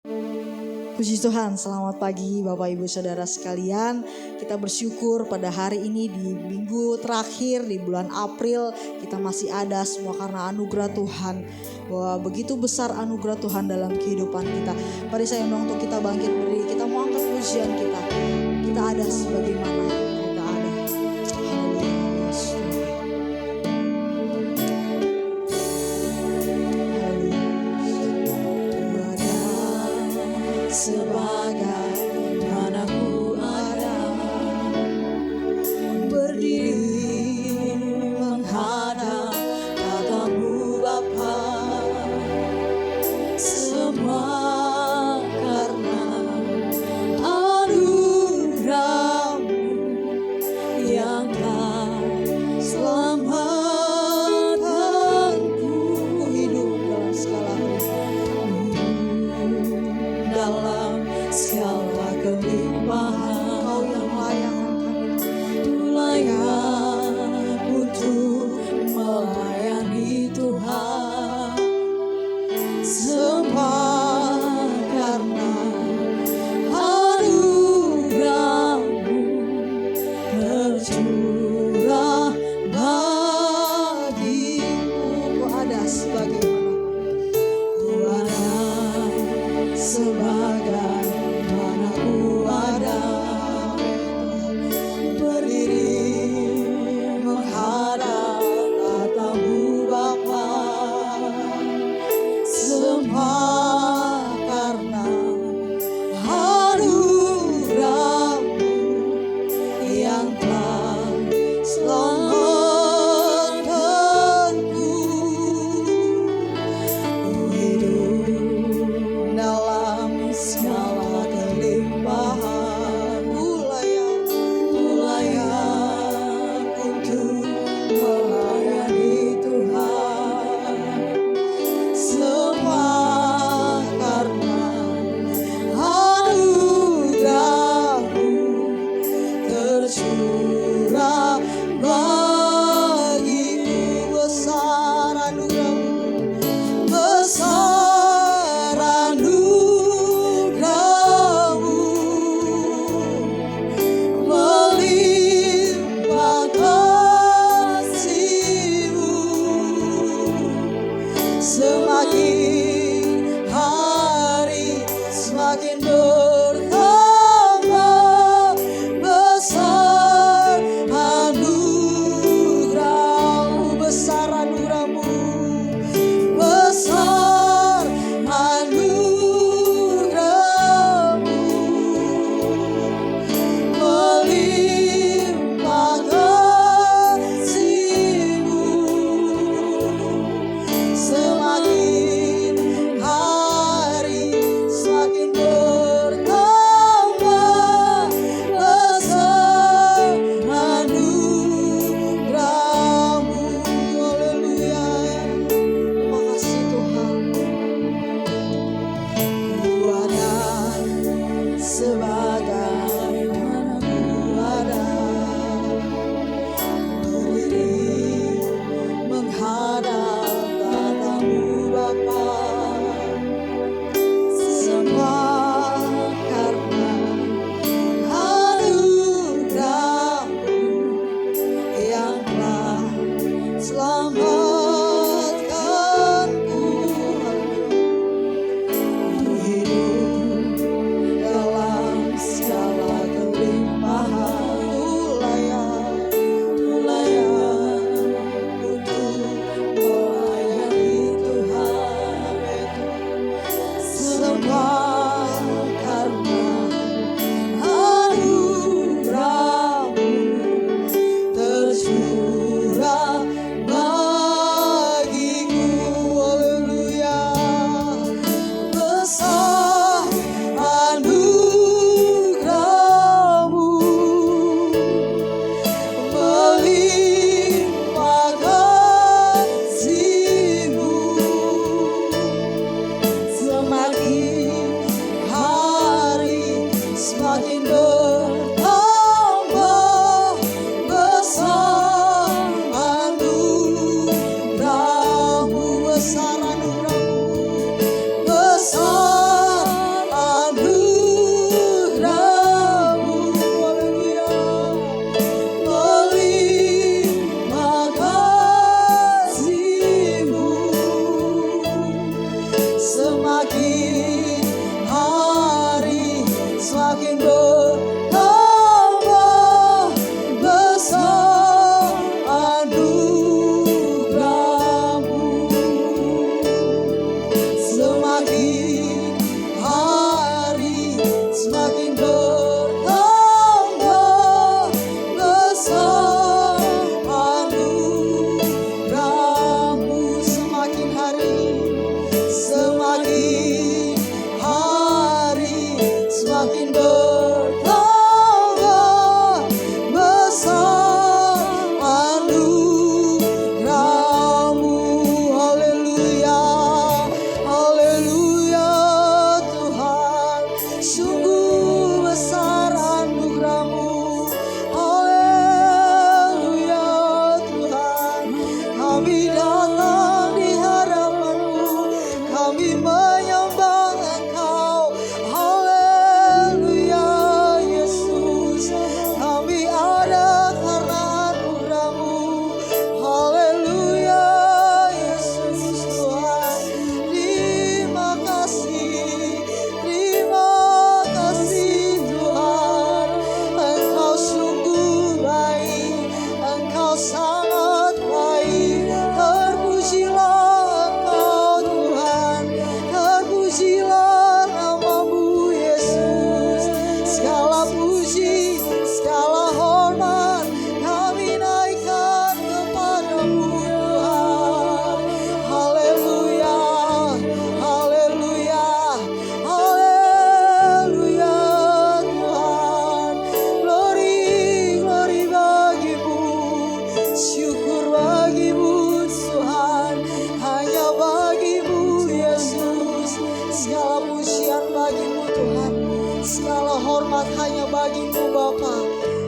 Puji Tuhan, selamat pagi Bapak Ibu Saudara sekalian. Kita bersyukur pada hari ini di minggu terakhir di bulan April kita masih ada semua karena anugerah Tuhan. Bahwa begitu besar anugerah Tuhan dalam kehidupan kita. Mari saya undang untuk kita bangkit berdiri, kita mau angkat pujian kita. Kita ada sebagaimana kita ada. Haleluya. Yesus Tuhan. Sebagaimana ku ada, berdiri menghadap katamu Bapa, semua karena anugerah-Mu yang telah selamatkanku hidup dalam segala kelimpahan. Kau yang layak layak untuk melayani Tuhan, semua karena anugerah-Mu tercurah bagiku. Ku ada sebagaimana Ku ada sebagaimana ku ada, berdiri menghadap katamu Bapa, semua karena anugerah-Mu yang telah selamatkanku. Ku hidup dalam segala kelimpahan. Ku layak untuk melayani Tuhan, semua karena anugerah-Mu tercurah bagiku. Besar anugerah-Mu, besar anugerah-Mu, melimpah kasih-Mu, semakin hari semakin bertambah. Besar anugerah-Mu, besar anugerah-Mu, besar anugerah-Mu, melimpah kasih-Mu, semakin hari semakin bertambah. Besar anugerah-Mu. Haleluya. Terima kasih Tuhan. Ku ada sebagaimana ku ada, berdiri menghadap katamu Bapa, semua karena anugerah-Mu yang telah selamatkanku. Ku hidup dalam segala kelimpahan. Ku layak untuk melayani Tuhan, semua karena anugerah-Mu tercurah bagiku. Haleluya. Besar anugerah-Mu, melimpah kasih-Mu, semakin segala pujian bagimu Tuhan. Segala hormat hanya bagimu Bapa.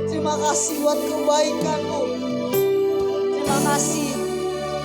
Terima kasih buat kebaikan-Mu. Terima kasih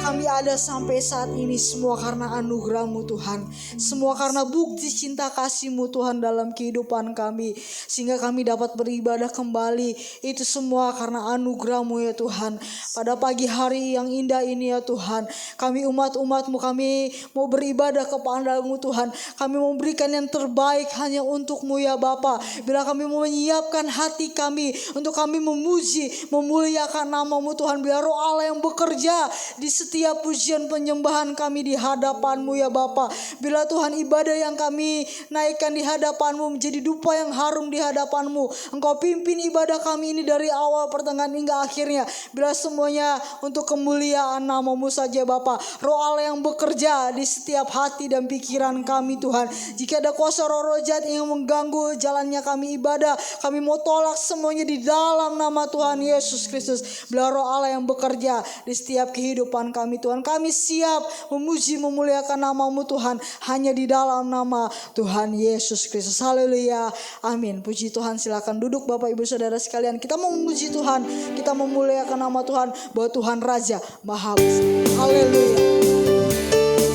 kami ada sampai saat ini semua karena anugerah-Mu Tuhan. Semua karena bukti cinta kasih-Mu Tuhan dalam kehidupan kami. Sehingga kami dapat beribadah kembali. Itu semua karena anugerah-Mu ya Tuhan. Pada pagi hari yang indah ini ya Tuhan. Kami umat-umat-Mu, kami mau beribadah kepada-Mu Tuhan. Kami mau memberikan yang terbaik hanya untuk-Mu ya Bapa. Bila kami mau menyiapkan hati kami untuk kami memuji, memuliakan nama-Mu Tuhan. Biar Roh Allah yang bekerja di setiap pujian penyembahan kami di hadapan-Mu ya Bapa. Bila Tuhan ibadah yang kami naikkan di hadapan-Mu menjadi dupa yang harum di hadapan-Mu. Engkau pimpin ibadah kami ini dari awal pertengahan hingga akhirnya. Bila semuanya untuk kemuliaan nama-Mu saja Bapa. Roh Allah yang bekerja di setiap hati dan pikiran kami Tuhan. Jika ada kuasa roh jahat yang mengganggu jalannya kami ibadah, kami mau tolak semuanya di dalam nama Tuhan Yesus Kristus. Bila Roh Allah yang bekerja di setiap kehidupan kami Tuhan, kami siap memuji memuliakan nama-Mu Tuhan hanya di dalam nama Tuhan Yesus Kristus. Haleluya. Amin. Puji Tuhan, silakan duduk Bapak Ibu Saudara sekalian. Kita mau memuji Tuhan, kita memuliakan nama Tuhan bahwa Tuhan Raja Maha Besar. Haleluya.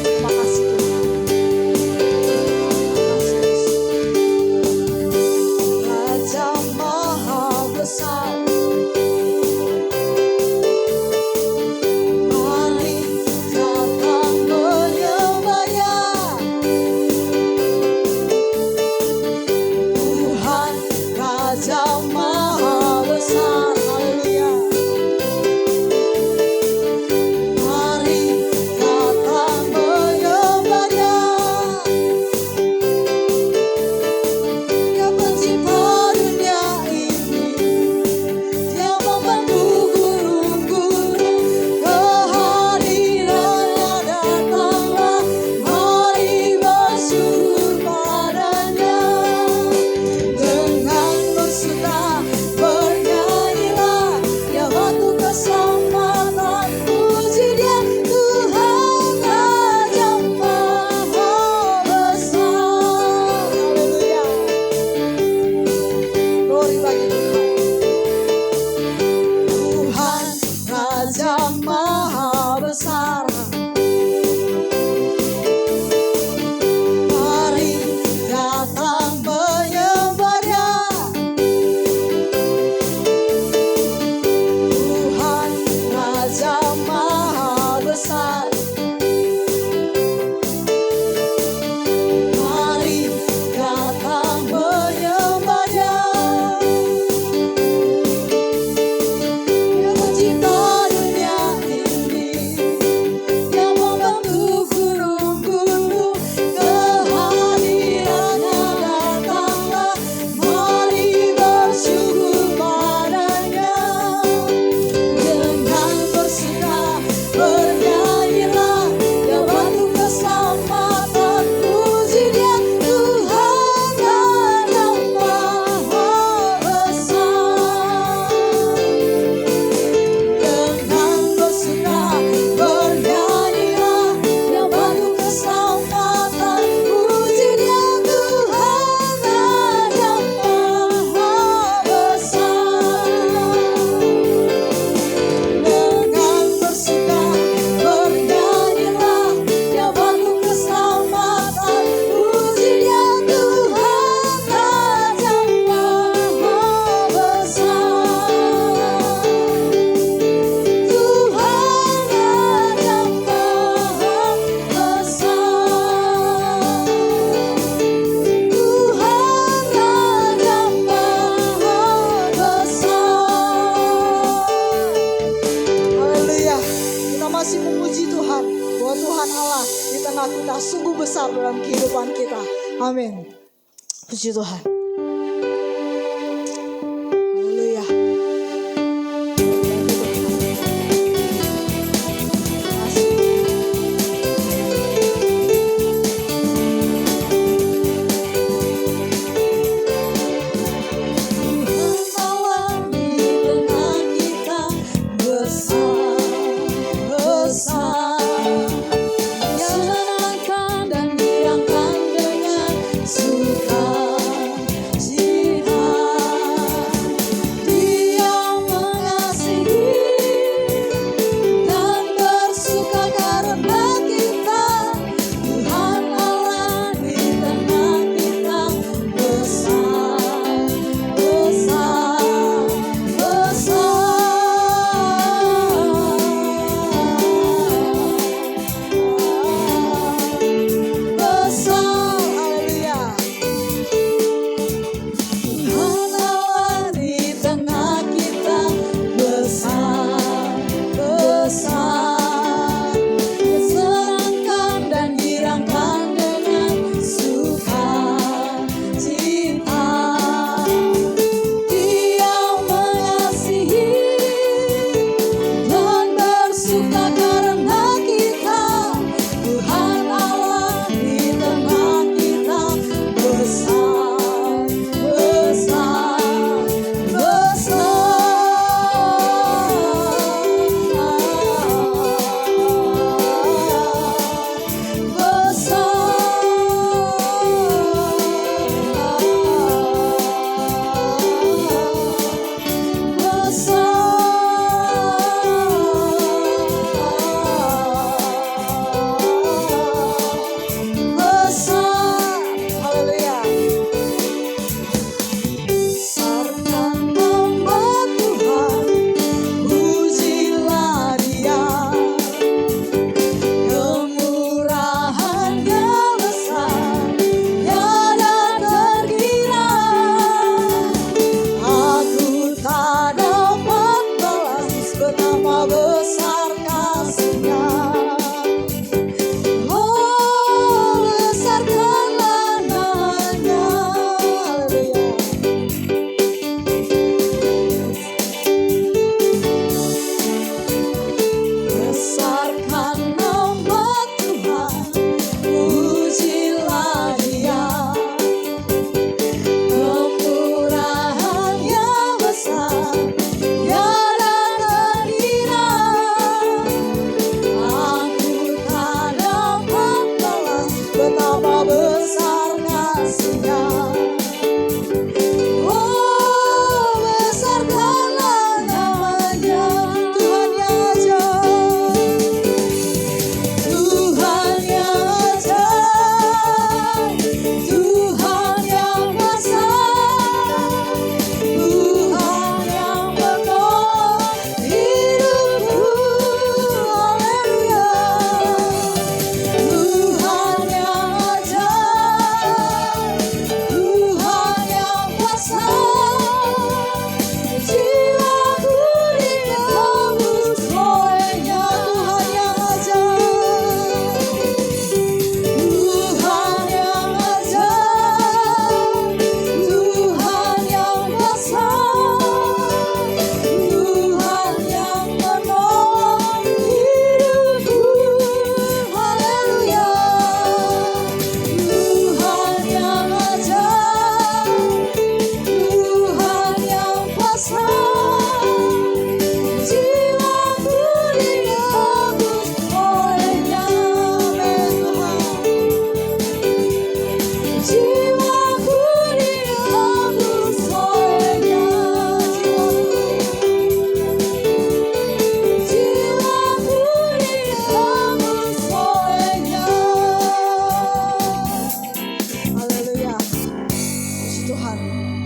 Terima kasih Tuhan. Raja Maha Besar. Amin. Puji Tuhan. Haleluya.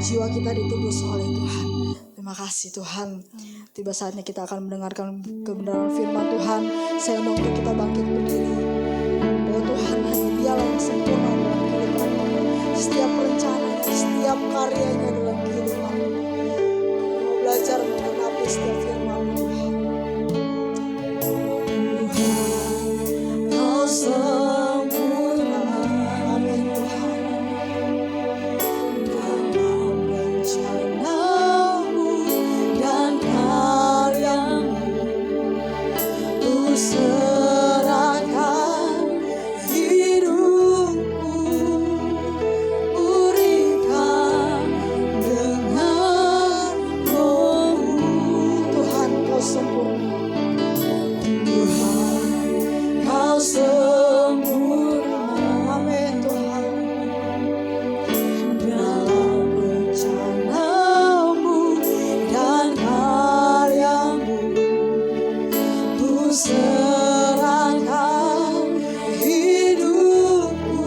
jiwa kita ditebus oleh Tuhan. Terima kasih Tuhan. Tiba saatnya kita akan mendengarkan kebenaran firman Tuhan. Saya undang untuk kita bangkit berdiri. Bahwa Tuhan hanya Dialah yang sempurna dalam kehidupan kita. Setiap rencananya, setiap karyanya dalam kehidupan kita. Mau belajar mengenapi setiap firman Tuhan. Tuhan, Kau sempurna. Amin Tuhan. Dalam rencana-Mu dan karya-Mu, Ku serahkan hidupku, berikan dengan Roh-Mu. Tuhan Kau sempurna. Tuhan Kau sempurna. Amin Tuhan. Dalam rencana-Mu dan karya-Mu, Ku serahkan hidupku,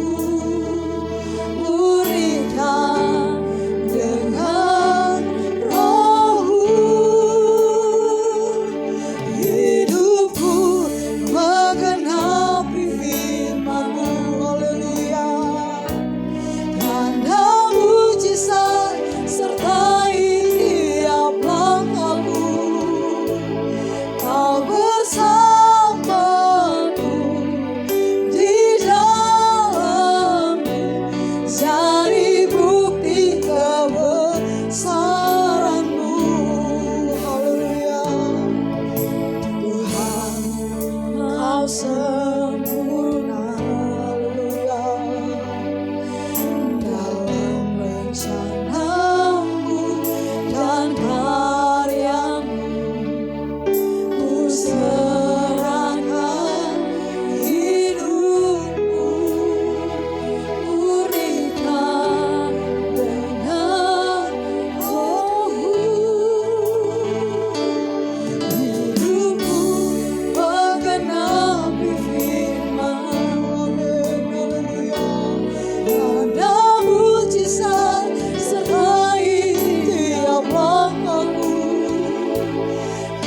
berikan dengan Roh-Mu. Hidupku menggenapi firman-Mu. Haleluya. Tanda mujizat sertai tiap langkahku. Kau bersamaku di dalamku, jadi bukti kebesaran-Mu. Haleluya. Tuhan Kau sempurna. Haleluya. Dalam rencana-Mu dan karya-Mu, Ku serahkan hidupku, berikan dengan Roh-Mu. Hidupku menggenapi firman-Mu. Haleluya. Tanda mujizat sertai tiap langkahku.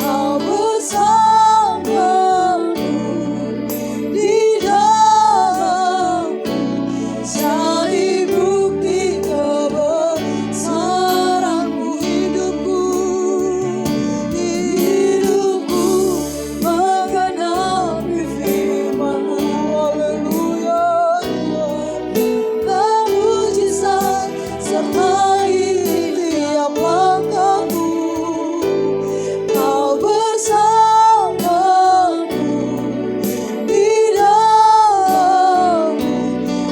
Kau bersamaku di dalamku, jadi bukti kebesaran-Mu. Hidupku menggenapi firman-Mu. Haleluya. Tanda mujizat sertai tiap langkahku. Kau bersamaku di dalamku,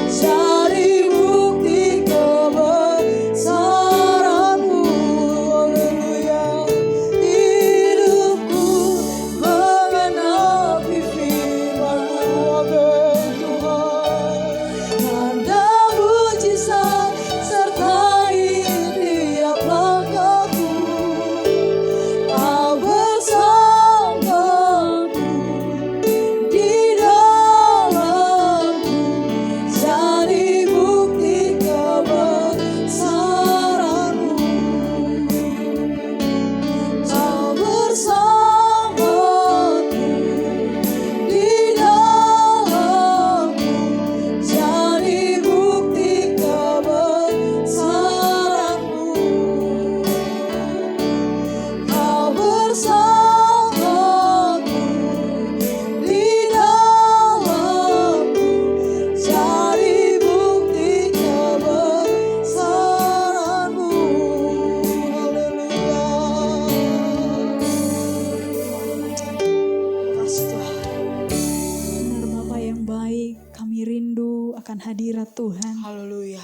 jadi bukti kebesaran-Mu. Haleluya. Hidupku menggenapi firman-Mu. Amin Tuhan. Tanda mujizat sertai tiap langkahku. Kau bersamaku di dalamku, jadi bukti kebesaran-Mu. Kau bersamaku di dalamku, jadi bukti kebesaran-Mu. Kau bersamaku di dalamku, jadi bukti kebesaran-Mu. Haleluya. Kasih Tuhan. Benar Bapa yang baik, kami rindu akan hadirat Tuhan. Haleluya.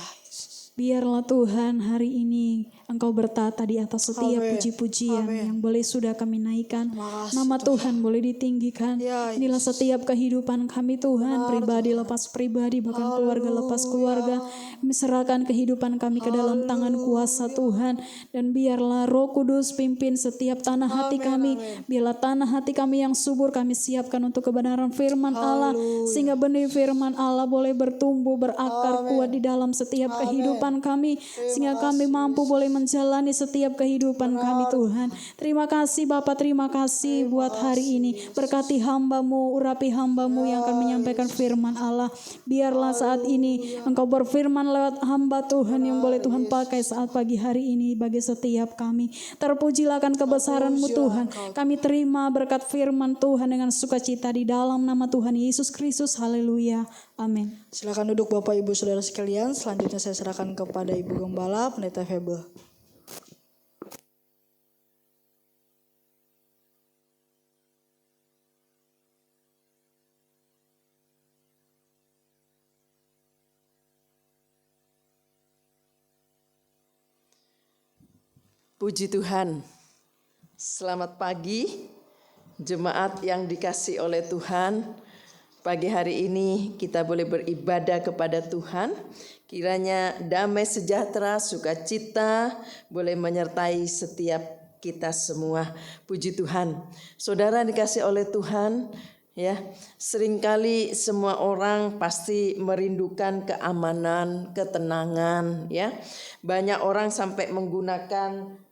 Biarlah Tuhan hari ini Engkau bertata di atas setiap Amin. puji-pujian Amin. yang boleh sudah kami naikkan. Terima kasih, Nama Tuhan boleh ditinggikan. Ya, Inilah Yesus. setiap kehidupan kami Tuhan, Benar, pribadi Tuhan. lepas pribadi, bahkan keluarga lepas Haleluya. keluarga. Kami serahkan kehidupan kami ke dalam tangan kuasa Tuhan. Dan biarlah Roh Kudus pimpin setiap tanah hati Amin, kami. amin. Biarlah tanah hati kami yang subur kami siapkan untuk kebenaran firman Allah. Haleluya. Sehingga benih firman Allah boleh bertumbuh, berakar Amin. kuat di dalam setiap Amin. kehidupan kehidupan kami, sehingga kami mampu boleh menjalani setiap kehidupan kami Tuhan. Terima kasih Bapa, terima kasih buat hari ini. Berkati hamba-Mu, urapi hamba-Mu yang akan menyampaikan firman Allah. Biarlah saat ini Engkau berfirman lewat hamba Tuhan yang boleh Tuhan pakai saat pagi hari ini bagi setiap kami. Terpujilah akan kebesaran-Mu Tuhan. Kami terima berkat firman Tuhan dengan sukacita di dalam nama Tuhan Yesus Kristus. Haleluya. Amin. Silakan duduk Bapak Ibu Saudara sekalian. Selanjutnya saya serahkan kepada Ibu Gembala Pendeta Febel. Puji Tuhan. Selamat pagi jemaat yang dikasihi oleh Tuhan. Pagi hari ini kita boleh beribadah kepada Tuhan. Kiranya damai sejahtera, sukacita boleh menyertai setiap kita semua. Puji Tuhan. Saudara dikasihi oleh Tuhan, ya, seringkali semua orang pasti merindukan keamanan, ketenangan, ya. Banyak orang sampai menggunakan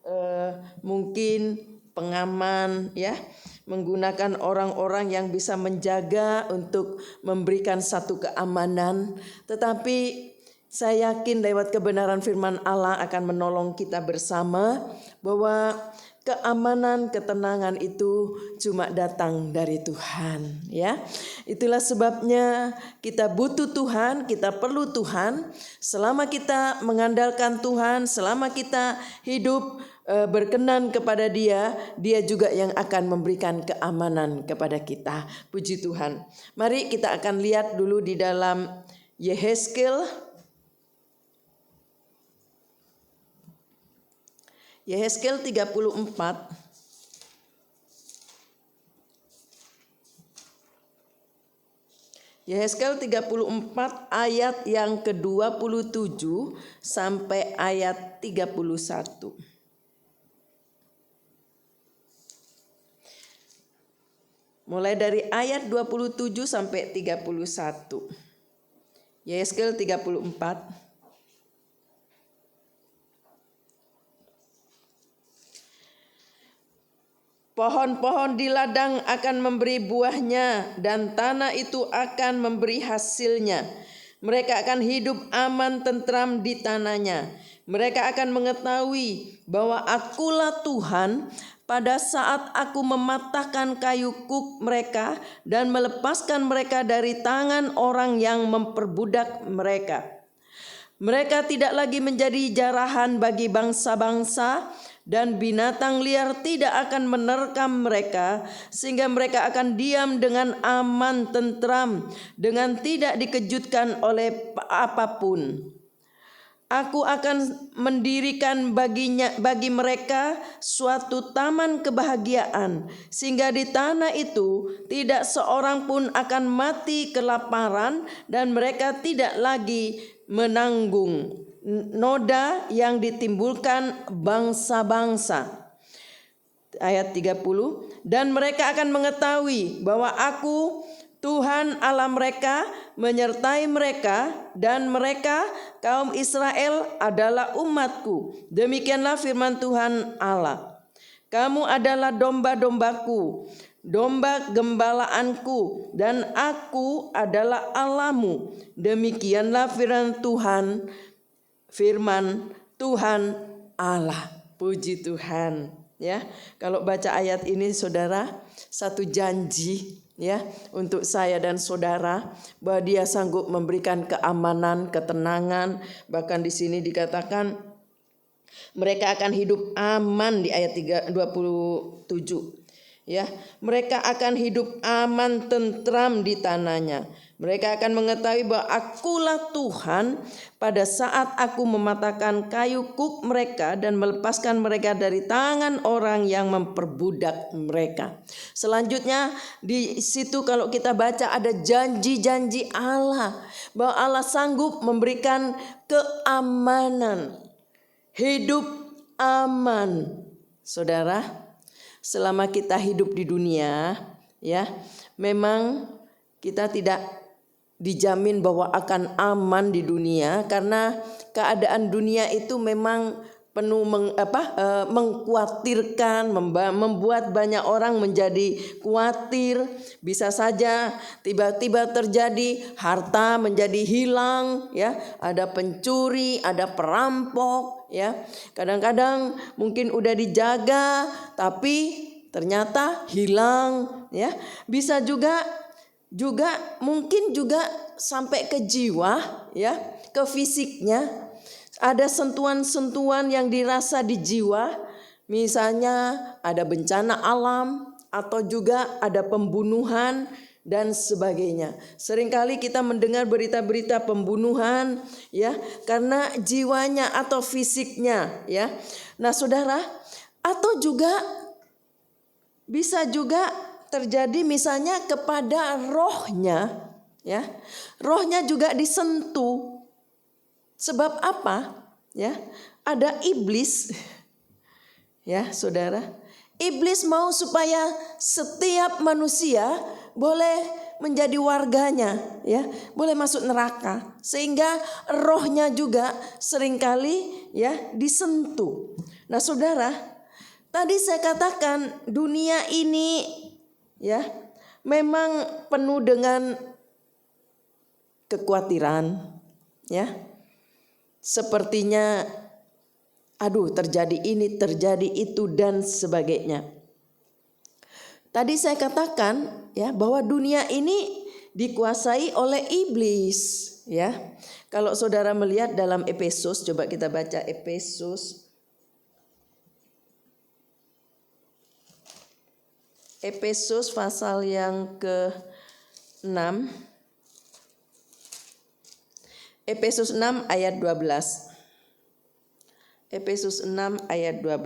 mungkin pengaman, ya, menggunakan orang-orang yang bisa menjaga untuk memberikan satu keamanan. Tetapi saya yakin lewat kebenaran firman Allah akan menolong kita bersama bahwa keamanan, ketenangan itu cuma datang dari Tuhan, ya. Itulah sebabnya kita butuh Tuhan, kita perlu Tuhan. Selama kita mengandalkan Tuhan, selama kita hidup berkenan kepada Dia, Dia juga yang akan memberikan keamanan kepada kita. Puji Tuhan. Mari kita akan lihat dulu di dalam Yehezkel. Yehezkel 34. Yehezkel 34 ayat yang ke-27 sampai ayat 31. Mulai dari ayat 27 sampai 31. Yehezkel 34. Pohon-pohon di ladang akan memberi buahnya dan tanah itu akan memberi hasilnya. Mereka akan hidup aman tentram di tanahnya. Mereka akan mengetahui bahwa Akulah Tuhan pada saat Aku mematahkan kayu kuk mereka dan melepaskan mereka dari tangan orang yang memperbudak mereka. Mereka tidak lagi menjadi jarahan bagi bangsa-bangsa, dan binatang liar tidak akan menerkam mereka, sehingga mereka akan diam dengan aman tentram, dengan tidak dikejutkan oleh apapun. Aku akan mendirikan bagi mereka suatu taman kebahagiaan, sehingga di tanah itu tidak seorang pun akan mati kelaparan, dan mereka tidak lagi menanggung noda yang ditimbulkan bangsa-bangsa. Ayat 30. Dan mereka akan mengetahui bahwa Aku Tuhan Allah mereka menyertai mereka, dan mereka kaum Israel adalah umatku. Demikianlah firman Tuhan Allah. Kamu adalah domba-dombaku, domba gembalaanku, dan Aku adalah Allahmu. Demikianlah firman Tuhan Allah. Puji Tuhan, ya. Kalau baca ayat ini saudara, satu janji, ya, untuk saya dan saudara bahwa Dia sanggup memberikan keamanan, ketenangan. Bahkan di sini dikatakan mereka akan hidup aman di ayat 27. Ya, mereka akan hidup aman tentram di tanahnya. Mereka akan mengetahui bahwa Akulah Tuhan pada saat Aku mematahkan kayu kuk mereka dan melepaskan mereka dari tangan orang yang memperbudak mereka. Selanjutnya di situ kalau kita baca ada janji-janji Allah bahwa Allah sanggup memberikan keamanan, hidup aman. Saudara, selama kita hidup di dunia, ya, memang kita tidak dijamin bahwa akan aman di dunia, karena keadaan dunia itu memang penuh mengkhawatirkan, membuat banyak orang menjadi khawatir. Bisa saja tiba-tiba terjadi harta menjadi hilang, ya, ada pencuri, ada perampok, ya. Kadang-kadang mungkin udah dijaga tapi ternyata hilang, ya. Bisa juga mungkin juga sampai ke jiwa, ya, ke fisiknya. Ada sentuhan-sentuhan yang dirasa di jiwa, misalnya ada bencana alam atau juga ada pembunuhan dan sebagainya. Seringkali kita mendengar berita-berita pembunuhan, ya, karena jiwanya atau fisiknya, ya. Nah, saudara, atau juga bisa juga terjadi misalnya kepada rohnya, ya. Rohnya juga disentuh. Sebab apa? Ya, ada iblis. Ya, saudara. Iblis mau supaya setiap manusia boleh menjadi warganya, ya, boleh masuk neraka, sehingga rohnya juga seringkali, ya, disentuh. Nah, saudara, tadi saya katakan dunia ini, ya, memang penuh dengan kekhawatiran, ya. Sepertinya terjadi ini, terjadi itu dan sebagainya. Tadi saya katakan, ya, bahwa dunia ini dikuasai oleh iblis, ya. Kalau saudara melihat dalam Efesus, coba kita baca Efesus pasal yang ke-6. Efesus 6 ayat 12. Efesus 6 ayat 12.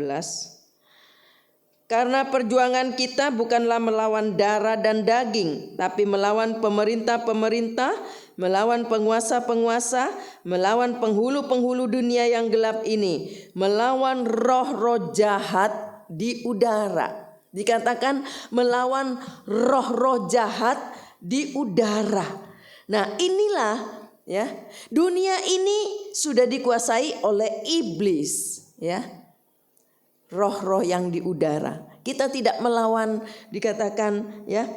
Karena perjuangan kita bukanlah melawan darah dan daging, tapi melawan pemerintah-pemerintah, melawan penguasa-penguasa, melawan penghulu-penghulu dunia yang gelap ini, melawan roh-roh jahat di udara. Dikatakan melawan roh-roh jahat di udara. Nah, inilah, ya, dunia ini sudah dikuasai oleh iblis, ya, roh-roh yang di udara. Kita tidak melawan, dikatakan, ya,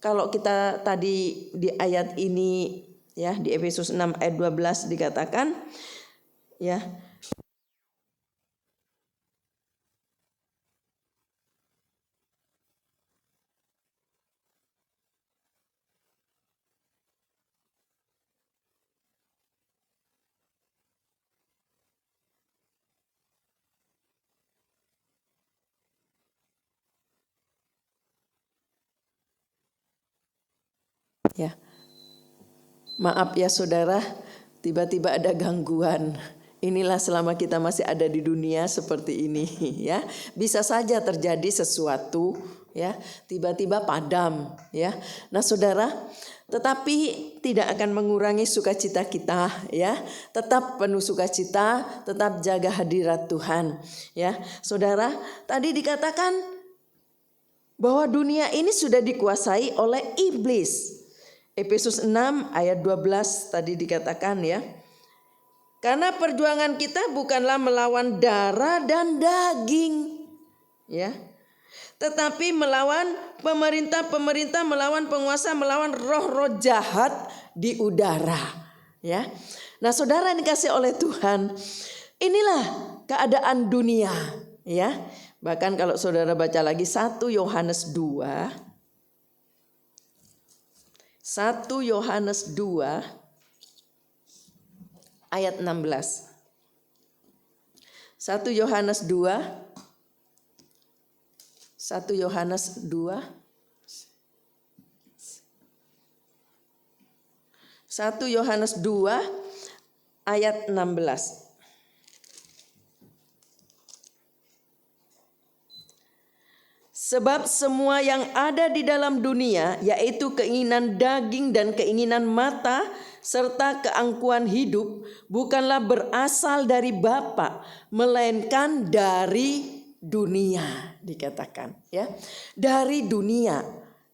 kalau kita tadi di ayat ini, ya, di Efesus 6 ayat 12 dikatakan, ya, ya, maaf ya saudara, tiba-tiba ada gangguan. Inilah selama kita masih ada di dunia seperti ini, ya. Bisa saja terjadi sesuatu, ya, tiba-tiba padam, ya. Nah, saudara, tetapi tidak akan mengurangi sukacita kita, ya. Tetap penuh sukacita, tetap jaga hadirat Tuhan, ya. Saudara, tadi dikatakan bahwa dunia ini sudah dikuasai oleh iblis. Efesus 6 ayat 12 tadi dikatakan, ya. Karena perjuangan kita bukanlah melawan darah dan daging, ya. Tetapi melawan pemerintah-pemerintah, melawan penguasa, melawan roh-roh jahat di udara, ya. Nah, saudara yang dikasih oleh Tuhan, inilah keadaan dunia, ya. Bahkan kalau saudara baca lagi 1 Yohanes 2 ayat 16. 1 Yohanes 2 ayat 16. Sebab semua yang ada di dalam dunia, yaitu keinginan daging dan keinginan mata, serta keangkuhan hidup, bukanlah berasal dari Bapa, melainkan dari dunia, dikatakan, ya, dari dunia,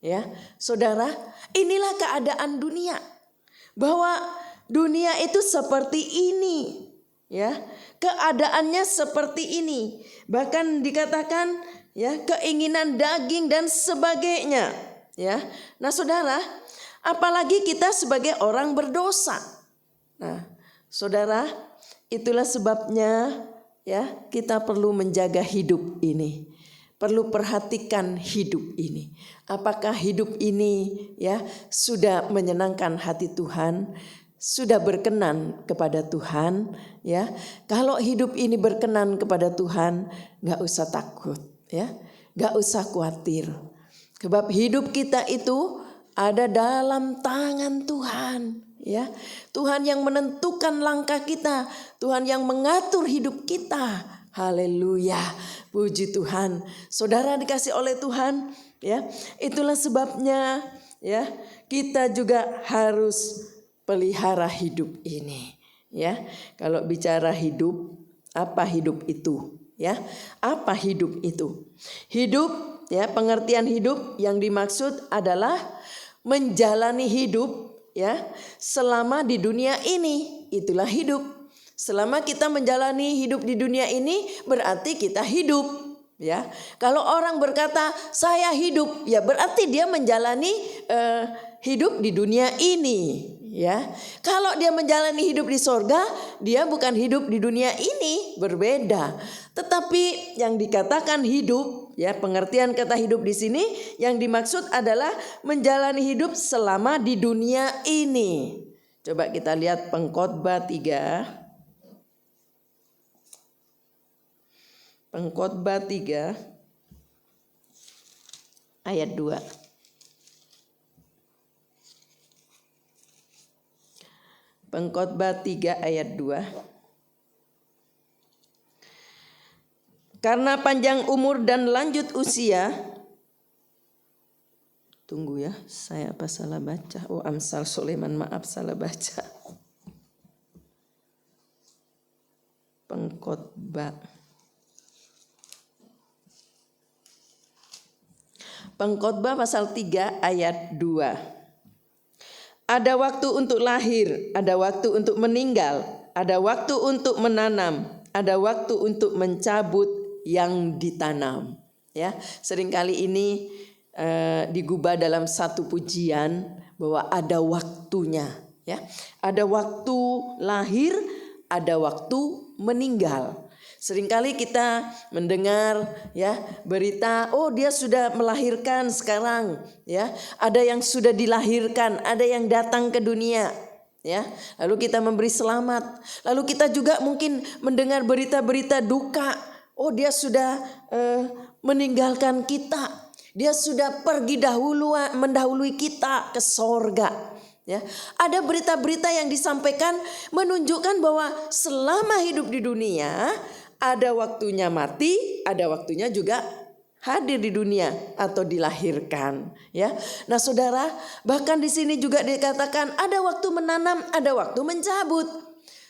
Ya, saudara, inilah keadaan dunia. Bahwa dunia itu seperti ini, ya. Keadaannya seperti ini. Bahkan dikatakan ya, keinginan daging dan sebagainya, ya. Nah, saudara, apalagi kita sebagai orang berdosa. Nah, saudara, itulah sebabnya ya, kita perlu menjaga hidup ini. Perlu perhatikan hidup ini. Apakah hidup ini ya sudah menyenangkan hati Tuhan, sudah berkenan kepada Tuhan, ya. Kalau hidup ini berkenan kepada Tuhan, nggak usah takut, ya, nggak usah khawatir. Sebab hidup kita itu ada dalam tangan Tuhan, ya. Tuhan yang menentukan langkah kita, Tuhan yang mengatur hidup kita. Haleluya, puji Tuhan. Saudara dikasih oleh Tuhan, ya. Itulah sebabnya ya, kita juga harus pelihara hidup ini, ya. Kalau bicara hidup, apa hidup itu, ya? Apa hidup itu? Hidup, ya, pengertian hidup yang dimaksud adalah menjalani hidup, ya, selama di dunia ini. Itulah hidup. Selama kita menjalani hidup di dunia ini, berarti kita hidup, ya. Kalau orang berkata saya hidup, ya berarti dia menjalani hidup di dunia ini, ya. Kalau dia menjalani hidup di sorga, dia bukan hidup di dunia ini, berbeda. Tetapi yang dikatakan hidup, ya, pengertian kata hidup di sini yang dimaksud adalah menjalani hidup selama di dunia ini. Coba kita lihat Pengkhotbah 3. Pengkhotbah 3 ayat 2. Pengkhotbah 3 ayat 2. Karena panjang umur dan lanjut usia. Tunggu ya, saya apa salah baca? Oh, Amsal Sulaiman, maaf salah baca. Pengkhotbah pasal 3 ayat 2. Ada waktu untuk lahir, ada waktu untuk meninggal, ada waktu untuk menanam, ada waktu untuk mencabut yang ditanam. Ya, seringkali ini digubah dalam satu pujian bahwa ada waktunya, ya. Ada waktu lahir, ada waktu meninggal. Seringkali kita mendengar ya berita, oh dia sudah melahirkan sekarang, ya. Ada yang sudah dilahirkan, ada yang datang ke dunia, ya. Lalu kita memberi selamat. Lalu kita juga mungkin mendengar berita-berita duka, oh dia sudah meninggalkan kita. Dia sudah pergi mendahului kita ke sorga. Ya, ada berita-berita yang disampaikan menunjukkan bahwa selama hidup di dunia ada waktunya mati, ada waktunya juga hadir di dunia atau dilahirkan. Ya, nah saudara, bahkan di sini juga dikatakan ada waktu menanam, ada waktu mencabut.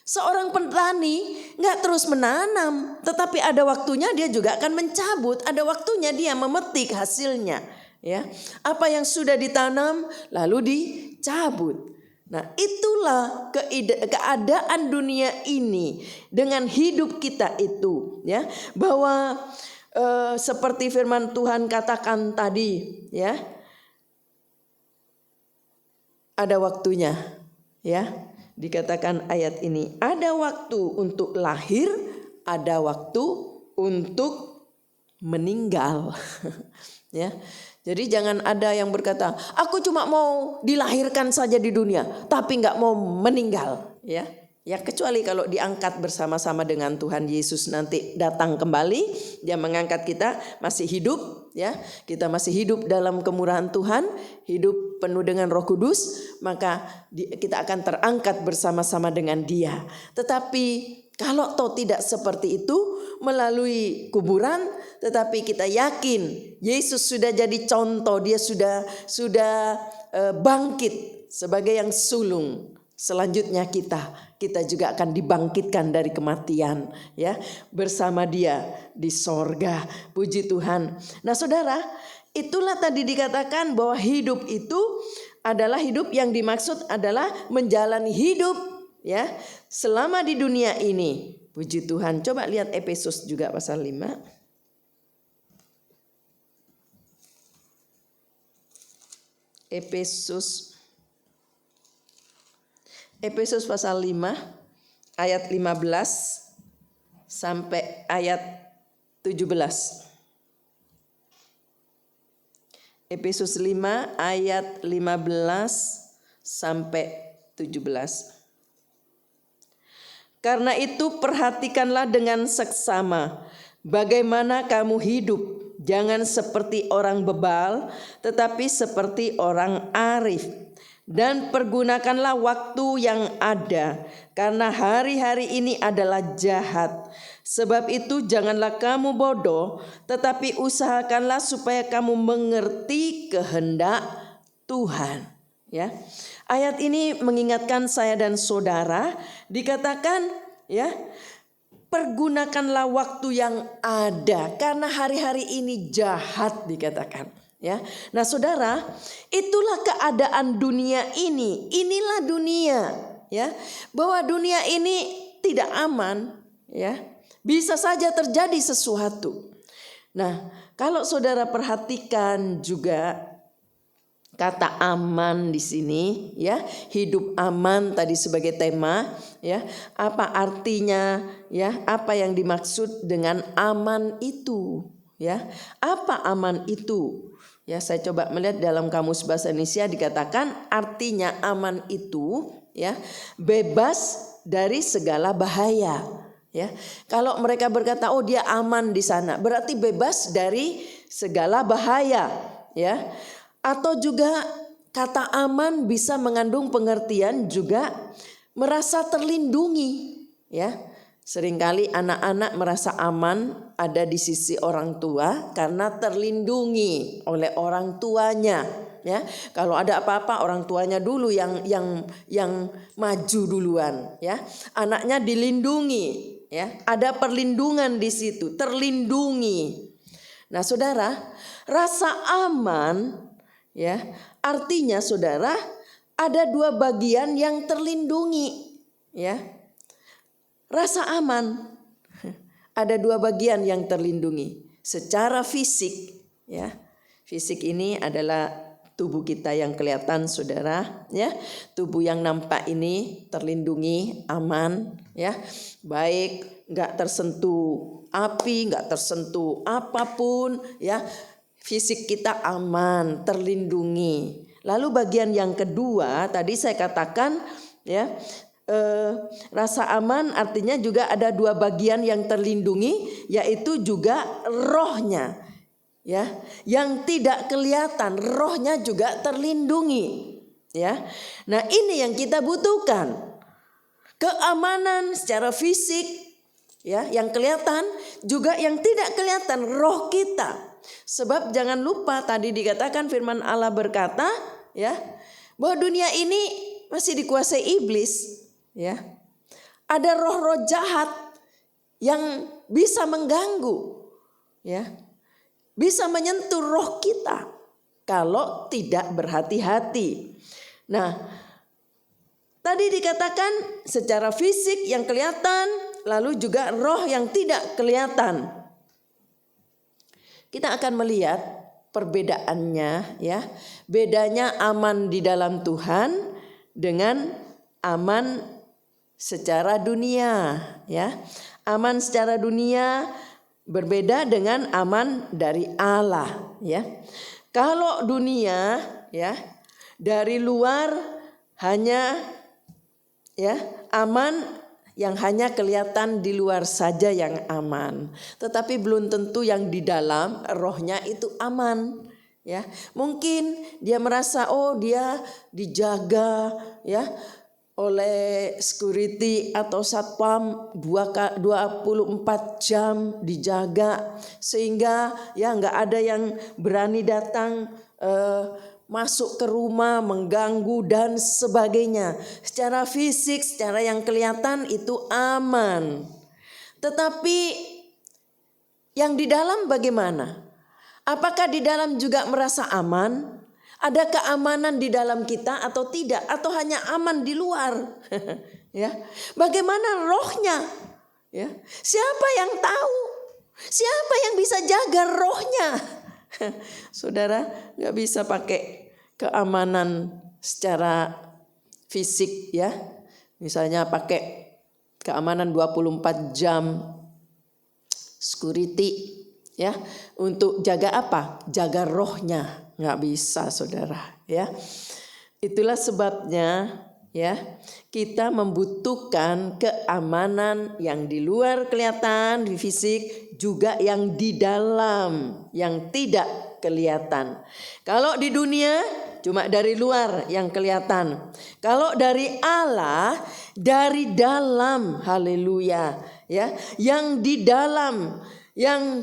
Seorang petani nggak terus menanam, tetapi ada waktunya dia juga akan mencabut, ada waktunya dia memetik hasilnya. Ya, apa yang sudah ditanam lalu dicabut. Nah, itulah keadaan dunia ini dengan hidup kita itu, ya, bahwa seperti firman Tuhan katakan tadi, ya, ada waktunya, ya, dikatakan ayat ini ada waktu untuk lahir, ada waktu untuk meninggal. Ya. Jadi jangan ada yang berkata, aku cuma mau dilahirkan saja di dunia, tapi nggak mau meninggal. Ya, ya kecuali kalau diangkat bersama-sama dengan Tuhan Yesus nanti datang kembali, dia mengangkat kita masih hidup, ya, kita masih hidup dalam kemurahan Tuhan, hidup penuh dengan Roh Kudus, maka kita akan terangkat bersama-sama dengan Dia. Tetapi kalau toh tidak seperti itu, melalui kuburan, tetapi kita yakin Yesus sudah jadi contoh, dia sudah bangkit sebagai yang sulung. Selanjutnya kita juga akan dibangkitkan dari kematian, ya, bersama dia di sorga. Puji Tuhan. Nah saudara, itulah tadi dikatakan bahwa hidup itu adalah hidup yang dimaksud adalah menjalani hidup ya selama di dunia ini. Puji Tuhan. Coba lihat Efesus juga pasal 5. Efesus pasal 5 ayat 15 sampai ayat 17. Efesus 5 ayat 15 sampai 17. Karena itu perhatikanlah dengan seksama bagaimana kamu hidup. Jangan seperti orang bebal, tetapi seperti orang arif. Dan pergunakanlah waktu yang ada, karena hari-hari ini adalah jahat. Sebab itu janganlah kamu bodoh, tetapi usahakanlah supaya kamu mengerti kehendak Tuhan. Ya, ayat ini mengingatkan saya dan saudara, dikatakan ya, pergunakanlah waktu yang ada karena hari-hari ini jahat dikatakan. Ya, nah saudara, itulah keadaan dunia ini. Inilah dunia, ya, bahwa dunia ini tidak aman, ya, bisa saja terjadi sesuatu. Nah, kalau saudara perhatikan juga kata aman di sini, ya, hidup aman tadi sebagai tema, ya, apa artinya, ya, apa yang dimaksud dengan aman itu, ya, apa aman itu? Ya, saya coba melihat dalam Kamus Bahasa Indonesia dikatakan artinya aman itu ya bebas dari segala bahaya. Ya, kalau mereka berkata oh dia aman di sana, berarti bebas dari segala bahaya. Ya, atau juga kata aman bisa mengandung pengertian juga merasa terlindungi. Ya, seringkali anak-anak merasa aman ada di sisi orang tua karena terlindungi oleh orang tuanya. Ya, kalau ada apa-apa orang tuanya dulu yang maju duluan. Ya, anaknya dilindungi. Ya, ada perlindungan di situ, terlindungi. Nah, saudara, rasa aman, ya, artinya saudara ada dua bagian yang terlindungi. Ya, rasa aman. Ada dua bagian yang terlindungi. Secara fisik, ya. Fisik ini adalah tubuh kita yang kelihatan, saudara, ya. Tubuh yang nampak ini terlindungi, aman, ya. Baik, enggak tersentuh api, enggak tersentuh apapun, ya. Fisik kita aman, terlindungi. Lalu bagian yang kedua, tadi saya katakan, ya. Rasa aman artinya juga ada dua bagian yang terlindungi, yaitu juga rohnya, ya, yang tidak kelihatan, rohnya juga terlindungi, ya. Nah, ini yang kita butuhkan, keamanan secara fisik, ya, yang kelihatan juga yang tidak kelihatan, roh kita. Sebab jangan lupa tadi dikatakan firman Allah berkata, ya, bahwa dunia ini masih dikuasai iblis. Ya, ada roh-roh jahat yang bisa mengganggu, ya, bisa menyentuh roh kita kalau tidak berhati-hati. Nah, tadi dikatakan secara fisik yang kelihatan, lalu juga roh yang tidak kelihatan. Kita akan melihat perbedaannya, ya, bedanya aman di dalam Tuhan dengan aman secara dunia, ya. Aman secara dunia berbeda dengan aman dari Allah, ya. Kalau dunia, ya, dari luar hanya, ya, aman yang hanya kelihatan di luar saja yang aman, tetapi belum tentu yang di dalam rohnya itu aman. Ya, mungkin dia merasa oh dia dijaga, ya, oleh security atau satpam 24 jam dijaga sehingga ya nggak ada yang berani datang masuk ke rumah mengganggu dan sebagainya. Secara fisik, secara yang kelihatan itu aman. Tetapi yang di dalam bagaimana? Apakah di dalam juga merasa aman? Ada keamanan di dalam kita atau tidak? Atau hanya aman di luar? Ya, bagaimana rohnya? Ya, siapa yang tahu? Siapa yang bisa jaga rohnya? Saudara, nggak bisa pakai keamanan secara fisik ya. Misalnya pakai keamanan 24 jam security ya, untuk jaga apa? Jaga rohnya. Nggak bisa, saudara ya. Itulah sebabnya ya, kita membutuhkan keamanan yang di luar kelihatan di fisik, juga yang di dalam yang tidak kelihatan. Kalau di dunia cuma dari luar yang kelihatan. Kalau dari Allah dari dalam, haleluya ya. Yang di dalam, yang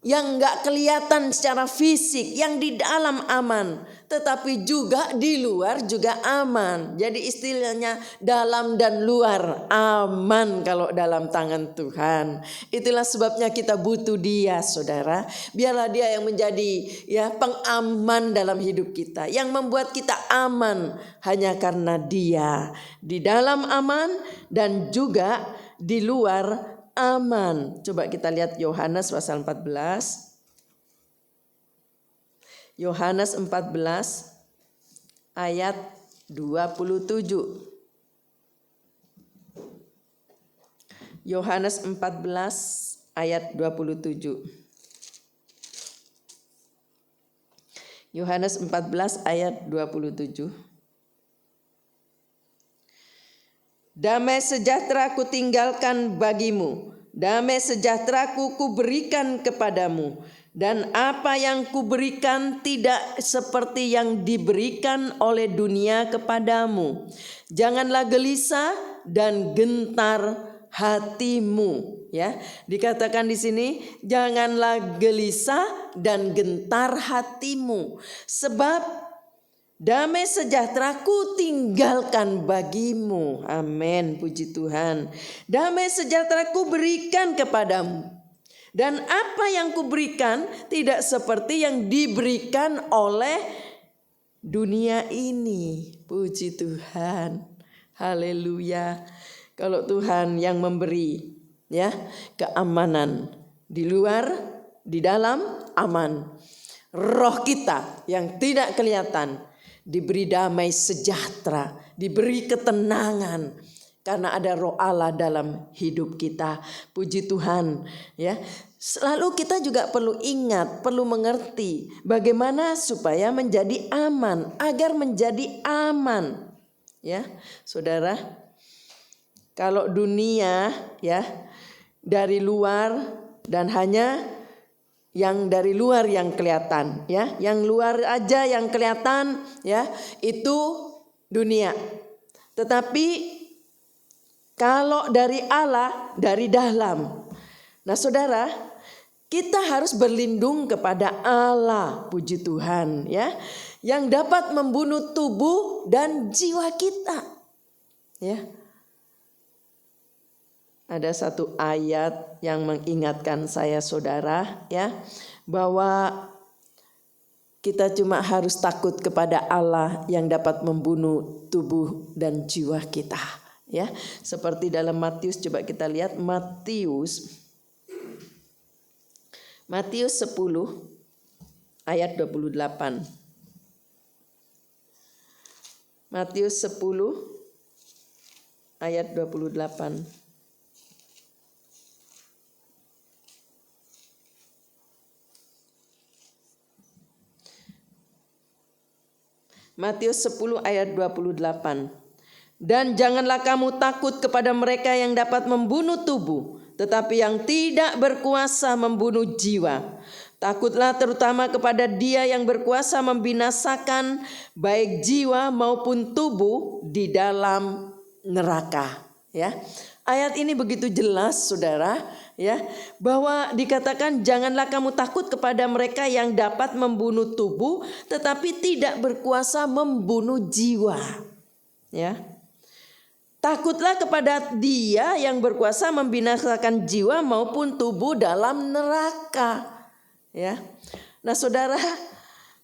nggak kelihatan secara fisik, yang di dalam aman, tetapi juga di luar juga aman. Jadi istilahnya dalam dan luar aman kalau dalam tangan Tuhan. Itulah sebabnya kita butuh Dia, saudara. Biarlah Dia yang menjadi ya pengaman dalam hidup kita, yang membuat kita aman hanya karena Dia di dalam aman dan juga di luar aman. Coba kita lihat Yohanes pasal 14. Yohanes 14 ayat 27. Yohanes 14 ayat 27. Yohanes 14 ayat 27. Damai sejahtera ku tinggalkan bagimu, damai sejahtera ku berikan kepadamu, dan apa yang kuberikan tidak seperti yang diberikan oleh dunia kepadamu. Janganlah gelisah dan gentar hatimu. Ya, dikatakan di sini, janganlah gelisah dan gentar hatimu, sebab damai sejahtera ku tinggalkan bagimu. Amin, puji Tuhan. Damai sejahtera ku berikan kepadamu. Dan apa yang kuberikan tidak seperti yang diberikan oleh dunia ini. Puji Tuhan. Haleluya. Kalau Tuhan yang memberi ya keamanan di luar, di dalam aman. Roh kita yang tidak kelihatan diberi damai sejahtera, diberi ketenangan karena ada roh Allah dalam hidup kita. Puji Tuhan ya. Selalu kita juga perlu ingat, perlu mengerti bagaimana supaya menjadi aman, agar menjadi aman. Ya, Saudara, kalau dunia ya dari luar dan hanya yang dari luar yang kelihatan ya, yang luar aja yang kelihatan ya, itu dunia. Tetapi kalau dari Allah dari dalam. Nah, Saudara, kita harus berlindung kepada Allah, puji Tuhan ya, yang dapat membunuh tubuh dan jiwa kita. Ya. Ada satu ayat yang mengingatkan saya, saudara, ya, bahwa kita cuma harus takut kepada Allah yang dapat membunuh tubuh dan jiwa kita, ya. Seperti dalam Matius, coba kita lihat Matius 10 ayat 28. Matius 10 ayat 28. Matius 10 ayat 28. Dan janganlah kamu takut kepada mereka yang dapat membunuh tubuh, tetapi yang tidak berkuasa membunuh jiwa. Takutlah terutama kepada Dia yang berkuasa membinasakan baik jiwa maupun tubuh di dalam neraka. Ya, ayat ini begitu jelas, saudara, ya, bahwa dikatakan janganlah kamu takut kepada mereka yang dapat membunuh tubuh, tetapi tidak berkuasa membunuh jiwa. Ya. Takutlah kepada Dia yang berkuasa membinasakan jiwa maupun tubuh dalam neraka. Ya. Nah saudara,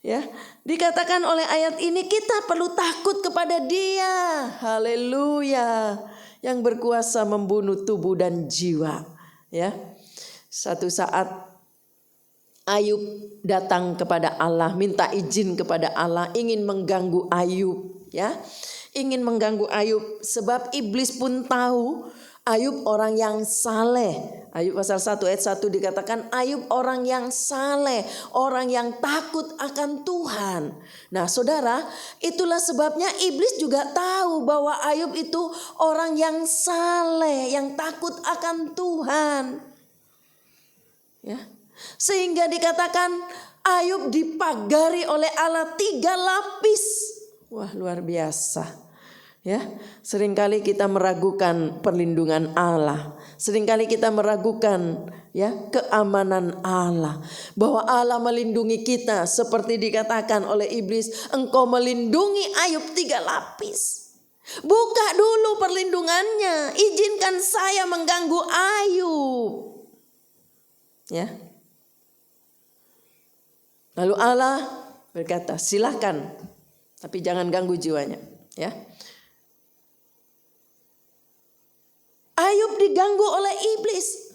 ya, dikatakan oleh ayat ini kita perlu takut kepada Dia. Haleluya. Yang berkuasa membunuh tubuh dan jiwa, ya. Satu saat Ayub datang kepada Allah, minta izin kepada Allah, ingin mengganggu Ayub, ya. Ingin mengganggu Ayub sebab iblis pun tahu Ayub orang yang saleh. Ayub pasal 1 ayat 1 dikatakan Ayub orang yang saleh, orang yang takut akan Tuhan. Nah saudara, itulah sebabnya iblis juga tahu bahwa Ayub itu orang yang saleh, yang takut akan Tuhan. Ya. Sehingga dikatakan Ayub dipagari oleh Allah 3 lapis. Wah, luar biasa. Ya, seringkali kita meragukan perlindungan Allah. Seringkali kita meragukan ya keamanan Allah, bahwa Allah melindungi kita seperti dikatakan oleh iblis, engkau melindungi Ayub 3 lapis. Buka dulu perlindungannya, izinkan saya mengganggu Ayub. Ya. Lalu Allah berkata, silahkan, tapi jangan ganggu jiwanya. Ya. Ayub diganggu oleh iblis,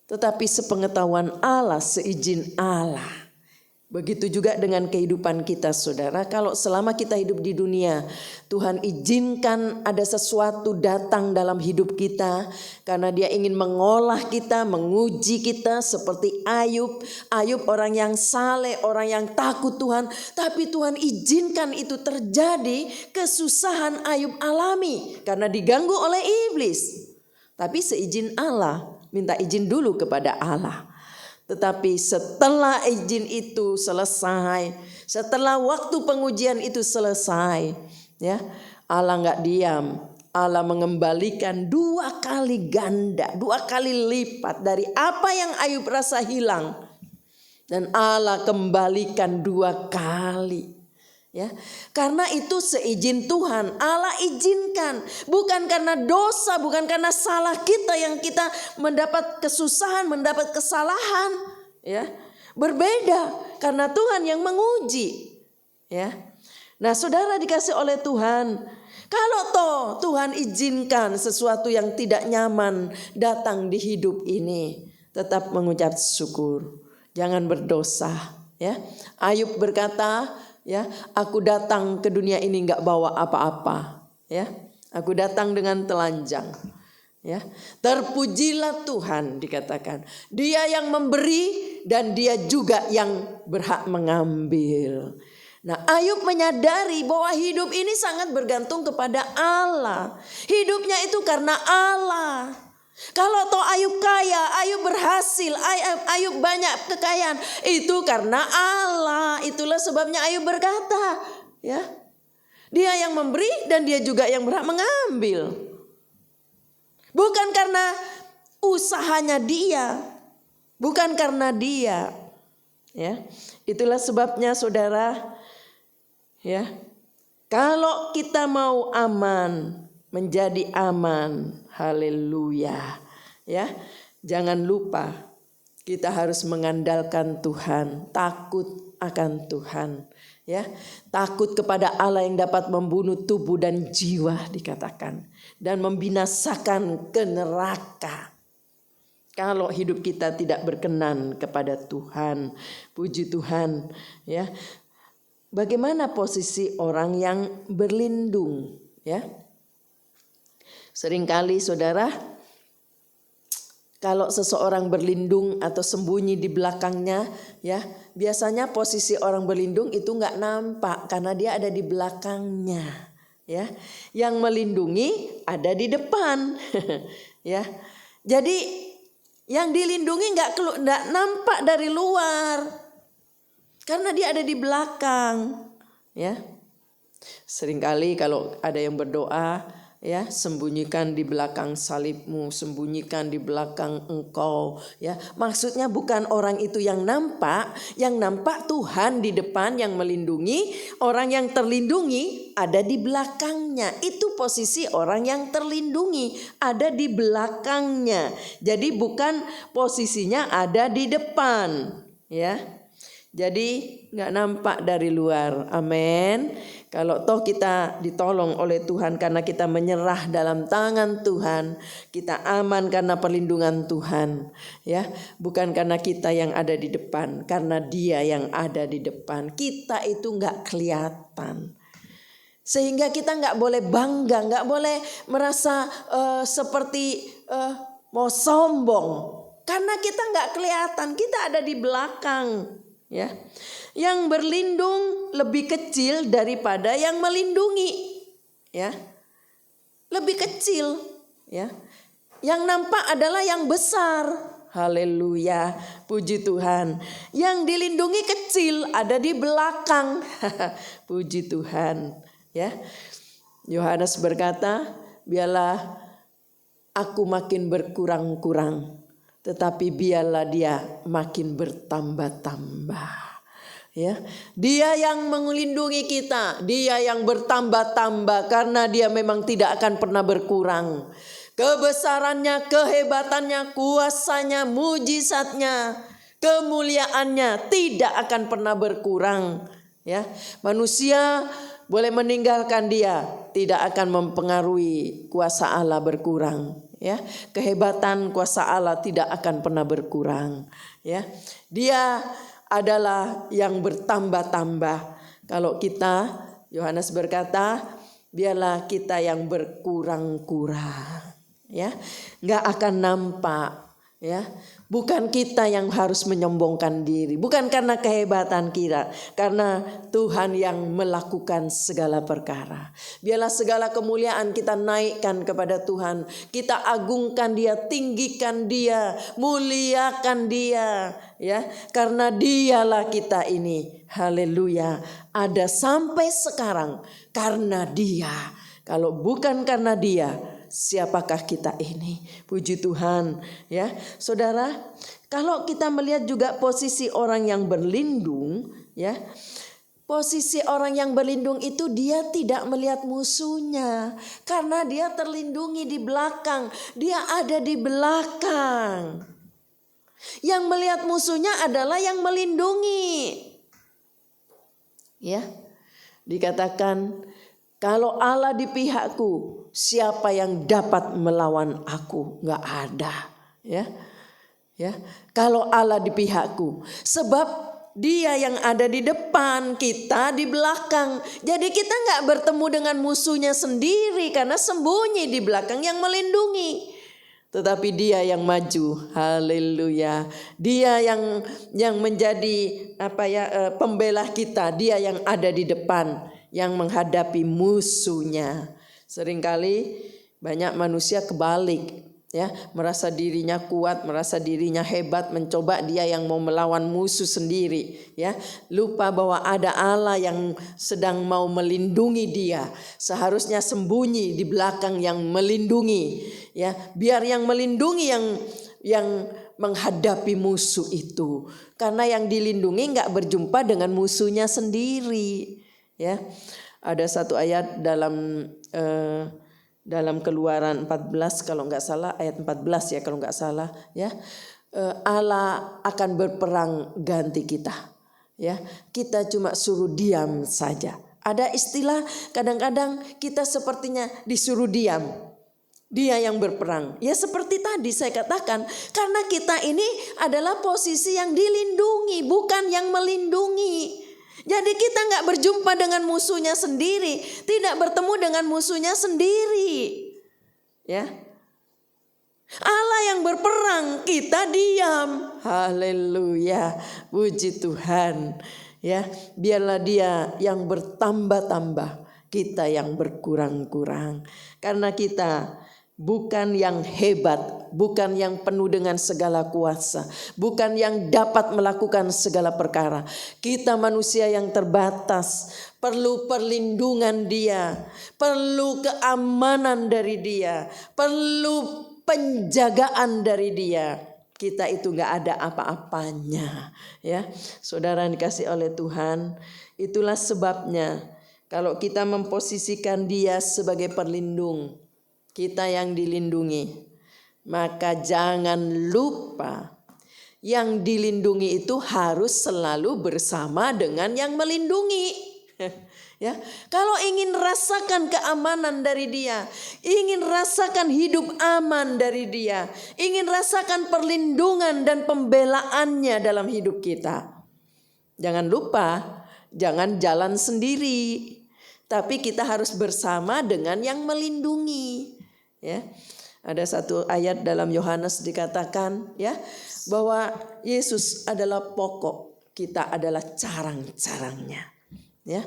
tetapi sepengetahuan Allah, seizin Allah. Begitu juga dengan kehidupan kita saudara. Kalau selama kita hidup di dunia, Tuhan izinkan ada sesuatu datang dalam hidup kita, karena Dia ingin mengolah kita, menguji kita seperti Ayub. Ayub orang yang saleh, orang yang takut Tuhan, tapi Tuhan izinkan itu terjadi, kesusahan Ayub alami karena diganggu oleh iblis. Tapi seizin Allah, minta izin dulu kepada Allah. Tetapi setelah izin itu selesai, setelah waktu pengujian itu selesai, ya, Allah nggak diam. Allah mengembalikan 2 kali ganda, 2 kali lipat dari apa yang Ayub rasa hilang. Dan Allah kembalikan 2 kali. Ya, karena itu seizin Tuhan, Allah izinkan, bukan karena dosa, bukan karena salah kita yang kita mendapat kesusahan, mendapat kesalahan, ya. Berbeda karena Tuhan yang menguji, ya. Nah, saudara dikasih oleh Tuhan, kalau toh Tuhan izinkan sesuatu yang tidak nyaman datang di hidup ini, tetap mengucap syukur, jangan berdosa, ya. Ayub berkata, ya, aku datang ke dunia ini enggak bawa apa-apa, ya. Aku datang dengan telanjang, ya. Terpujilah Tuhan, dikatakan. Dia yang memberi dan Dia juga yang berhak mengambil. Nah, Ayub menyadari bahwa hidup ini sangat bergantung kepada Allah. Hidupnya itu karena Allah. Kalau toh Ayub kaya, Ayub berhasil, Ayub banyak kekayaan, itu karena Allah. Itulah sebabnya Ayub berkata, ya, Dia yang memberi dan Dia juga yang berhak mengambil. Bukan karena usahanya dia, bukan karena dia, ya. Itulah sebabnya saudara, ya, kalau kita mau aman, menjadi aman, haleluya, ya. Jangan lupa kita harus mengandalkan Tuhan, takut akan Tuhan, ya. Takut kepada Allah yang dapat membunuh tubuh dan jiwa, dikatakan, dan membinasakan ke neraka kalau hidup kita tidak berkenan kepada Tuhan. Puji Tuhan, ya. Bagaimana posisi orang yang berlindung, ya? Seringkali saudara, kalau seseorang berlindung atau sembunyi di belakangnya, ya, biasanya posisi orang berlindung itu nggak nampak karena dia ada di belakangnya, ya. Yang melindungi ada di depan, ya. Jadi yang dilindungi nggak nampak dari luar karena dia ada di belakang, ya. Seringkali kalau ada yang berdoa, ya, sembunyikan di belakang salibmu, sembunyikan di belakang engkau, ya. Maksudnya bukan orang itu yang nampak Tuhan di depan yang melindungi, orang yang terlindungi ada di belakangnya. Itu posisi orang yang terlindungi, ada di belakangnya. Jadi bukan posisinya ada di depan, ya. Jadi nggak nampak dari luar. Amin. Kalau toh kita ditolong oleh Tuhan karena kita menyerah dalam tangan Tuhan, kita aman karena perlindungan Tuhan, ya, bukan karena kita yang ada di depan, karena Dia yang ada di depan. Kita itu nggak kelihatan, sehingga kita nggak boleh bangga, nggak boleh merasa seperti mau sombong, karena kita nggak kelihatan, kita ada di belakang. Ya, yang berlindung lebih kecil daripada yang melindungi, ya, lebih kecil, ya. Yang nampak adalah yang besar. Haleluya, puji Tuhan. Yang dilindungi kecil ada di belakang. Puji Tuhan, ya. Yohanes berkata, biarlah aku makin berkurang-kurang, tetapi biarlah dia makin bertambah-tambah. Ya, Dia yang melindungi kita, Dia yang bertambah-tambah karena Dia memang tidak akan pernah berkurang. Kebesarannya, kehebatannya, kuasanya, mujizatnya, kemuliaannya tidak akan pernah berkurang. Ya, manusia boleh meninggalkan Dia, tidak akan mempengaruhi kuasa Allah berkurang. Ya, kehebatan kuasa Allah tidak akan pernah berkurang. Ya, Dia adalah yang bertambah-tambah. Kalau kita, Yohanes berkata, biarlah kita yang berkurang-kurang. Ya, nggak akan nampak. Ya, bukan kita yang harus menyombongkan diri, bukan karena kehebatan kita, karena Tuhan yang melakukan segala perkara. Biarlah segala kemuliaan kita naikkan kepada Tuhan, kita agungkan Dia, tinggikan Dia, muliakan Dia, ya, karena Dialah kita ini, haleluya, ada sampai sekarang karena Dia. Kalau bukan karena Dia, siapakah kita ini? Puji Tuhan, ya. Saudara, kalau kita melihat juga posisi orang yang berlindung, ya. Posisi orang yang berlindung itu dia tidak melihat musuhnya karena dia terlindungi di belakang. Dia ada di belakang. Yang melihat musuhnya adalah yang melindungi. Ya. Dikatakan, kalau Allah di pihakku, siapa yang dapat melawan aku? Nggak ada, ya. Ya, kalau Allah di pihakku, sebab Dia yang ada di depan, kita di belakang. Jadi kita nggak bertemu dengan musuhnya sendiri karena sembunyi di belakang yang melindungi. Tetapi Dia yang maju, haleluya. Dia yang menjadi pembela kita. Dia yang ada di depan, yang menghadapi musuhnya. Seringkali banyak manusia kebalik, ya, merasa dirinya kuat, merasa dirinya hebat, mencoba dia yang mau melawan musuh sendiri, ya. Lupa bahwa ada Allah yang sedang mau melindungi dia. Seharusnya sembunyi di belakang yang melindungi, ya. Biar yang melindungi yang menghadapi musuh itu. Karena yang dilindungi enggak berjumpa dengan musuhnya sendiri, ya. Ada satu ayat dalam Keluaran 14 kalau enggak salah, ayat 14 ya kalau enggak salah, ya. Allah akan berperang ganti kita, ya. Kita cuma suruh diam saja. Ada istilah kadang-kadang kita sepertinya disuruh diam. Dia yang berperang. Ya seperti tadi saya katakan, karena kita ini adalah posisi yang dilindungi, bukan yang melindungi. Jadi kita nggak berjumpa dengan musuhnya sendiri, tidak bertemu dengan musuhnya sendiri, ya. Allah yang berperang, kita diam. Haleluya, puji Tuhan, ya. Biarlah Dia yang bertambah-tambah, kita yang berkurang-kurang, karena kita bukan yang hebat, bukan yang penuh dengan segala kuasa, bukan yang dapat melakukan segala perkara. Kita manusia yang terbatas, perlu perlindungan Dia, perlu keamanan dari Dia, perlu penjagaan dari Dia. Kita itu gak ada apa-apanya, ya. Saudara yang dikasih oleh Tuhan, itulah sebabnya kalau kita memposisikan Dia sebagai perlindung, kita yang dilindungi, maka jangan lupa Yang dilindungi itu harus selalu bersama dengan yang melindungi. Ya, kalau ingin rasakan keamanan dari dia, ingin rasakan hidup aman dari dia, ingin rasakan perlindungan dan pembelaannya dalam hidup kita, jangan lupa, jangan jalan sendiri, tapi kita harus bersama dengan yang melindungi. Ya, ada satu ayat dalam Yohanes dikatakan ya bahwa Yesus adalah pokok, kita adalah carang-carangnya. Ya,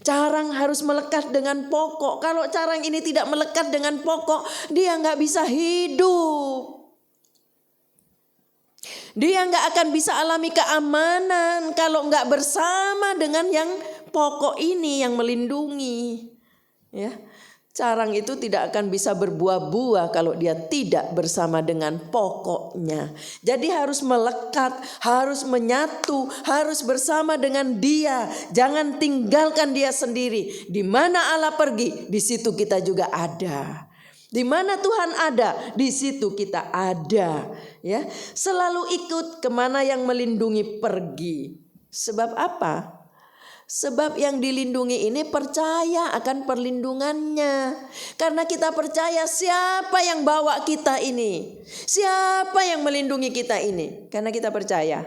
carang harus melekat dengan pokok. Kalau carang ini tidak melekat dengan pokok, dia nggak bisa hidup. Dia nggak akan bisa alami keamanan kalau nggak bersama dengan yang pokok ini yang melindungi. Ya, carang itu tidak akan bisa berbuah-buah kalau dia tidak bersama dengan pokoknya. Jadi harus melekat, harus menyatu, harus bersama dengan dia. Jangan tinggalkan dia sendiri. Di mana Allah pergi, di situ kita juga ada. Di mana Tuhan ada, di situ kita ada. Ya, selalu ikut kemana yang melindungi pergi. Sebab apa? Sebab yang dilindungi ini percaya akan perlindungannya. Karena kita percaya siapa yang bawa kita ini, siapa yang melindungi kita ini. Karena kita percaya.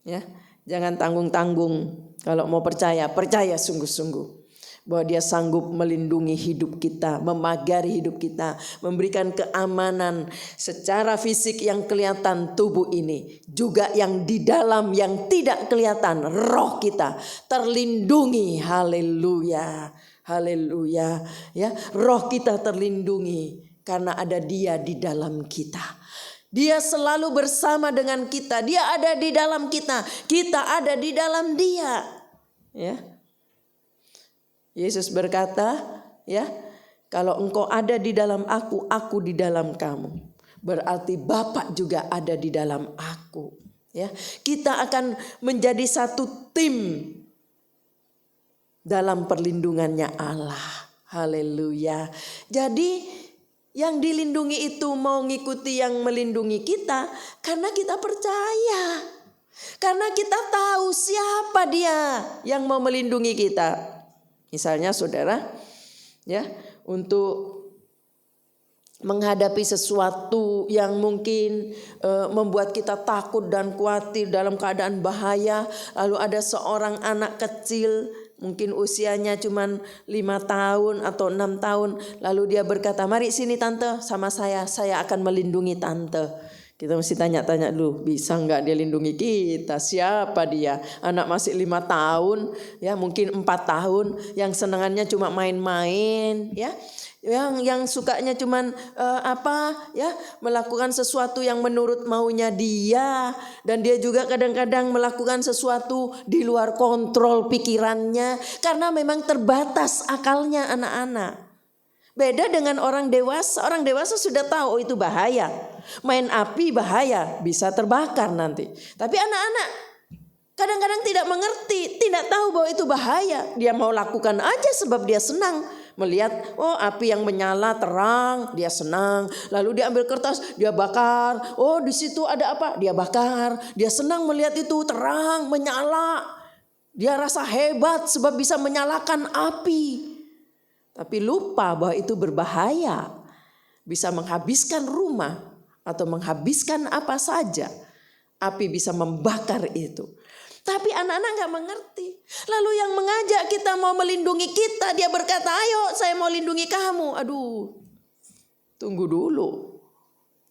Ya, jangan tanggung-tanggung. Kalau mau percaya, percaya sungguh-sungguh bahwa dia sanggup melindungi hidup kita, memagari hidup kita, memberikan keamanan secara fisik yang kelihatan tubuh ini, juga yang di dalam yang tidak kelihatan, roh kita terlindungi. Haleluya, haleluya. Ya, roh kita terlindungi karena ada Dia di dalam kita. Dia selalu bersama dengan kita, Dia ada di dalam kita, kita ada di dalam Dia. Ya. Yesus berkata, ya, kalau engkau ada di dalam aku di dalam kamu. Berarti Bapa juga ada di dalam aku. Ya, kita akan menjadi satu tim dalam perlindungannya Allah. Haleluya. Jadi yang dilindungi itu mau ngikuti yang melindungi kita karena kita percaya. Karena kita tahu siapa Dia yang mau melindungi kita. Misalnya saudara, ya, untuk menghadapi sesuatu yang mungkin membuat kita takut dan khawatir dalam keadaan bahaya, lalu ada seorang anak kecil, mungkin usianya cuma 5 tahun atau 6 tahun, lalu dia berkata, mari sini tante sama saya akan melindungi tante. Kita mesti tanya-tanya dulu, bisa nggak dia lindungi kita? Siapa dia? Anak masih 5 tahun, ya mungkin 4 tahun, yang senangannya cuma main-main, ya, yang sukanya cuman melakukan sesuatu yang menurut maunya dia, dan dia juga kadang-kadang melakukan sesuatu di luar kontrol pikirannya, karena memang terbatas akalnya anak-anak. Beda dengan orang dewasa. Orang dewasa sudah tahu, oh itu bahaya. Main api bahaya, bisa terbakar nanti. Tapi anak-anak kadang-kadang tidak mengerti, tidak tahu bahwa itu bahaya. Dia mau lakukan aja sebab dia senang. Melihat, oh api yang menyala terang, dia senang. Lalu dia ambil kertas, dia bakar. Oh di situ ada apa? Dia bakar. Dia senang melihat itu terang, menyala. Dia rasa hebat sebab bisa menyalakan api. Tapi lupa bahwa itu berbahaya. Bisa menghabiskan rumah atau menghabiskan apa saja. Api bisa membakar itu. Tapi anak-anak gak mengerti. Lalu yang mengajak kita mau melindungi kita, dia berkata, ayo saya mau lindungi kamu. Aduh, tunggu dulu.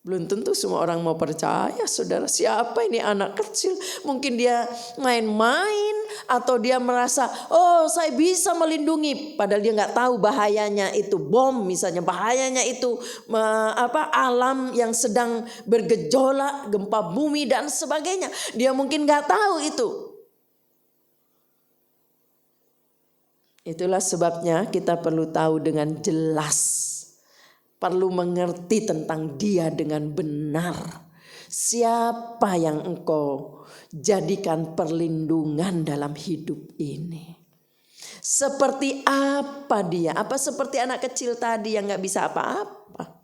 Belum tentu semua orang mau percaya, saudara. Siapa ini anak kecil? Mungkin dia main-main atau dia merasa, oh saya bisa melindungi. Padahal dia nggak tahu bahayanya itu bom, misalnya bahayanya itu alam yang sedang bergejolak, gempa bumi dan sebagainya. Dia mungkin nggak tahu itu. Itulah sebabnya kita perlu tahu dengan jelas. Perlu mengerti tentang Dia dengan benar. Siapa yang engkau jadikan perlindungan dalam hidup ini? Seperti apa Dia? Apa seperti anak kecil tadi yang gak bisa apa-apa?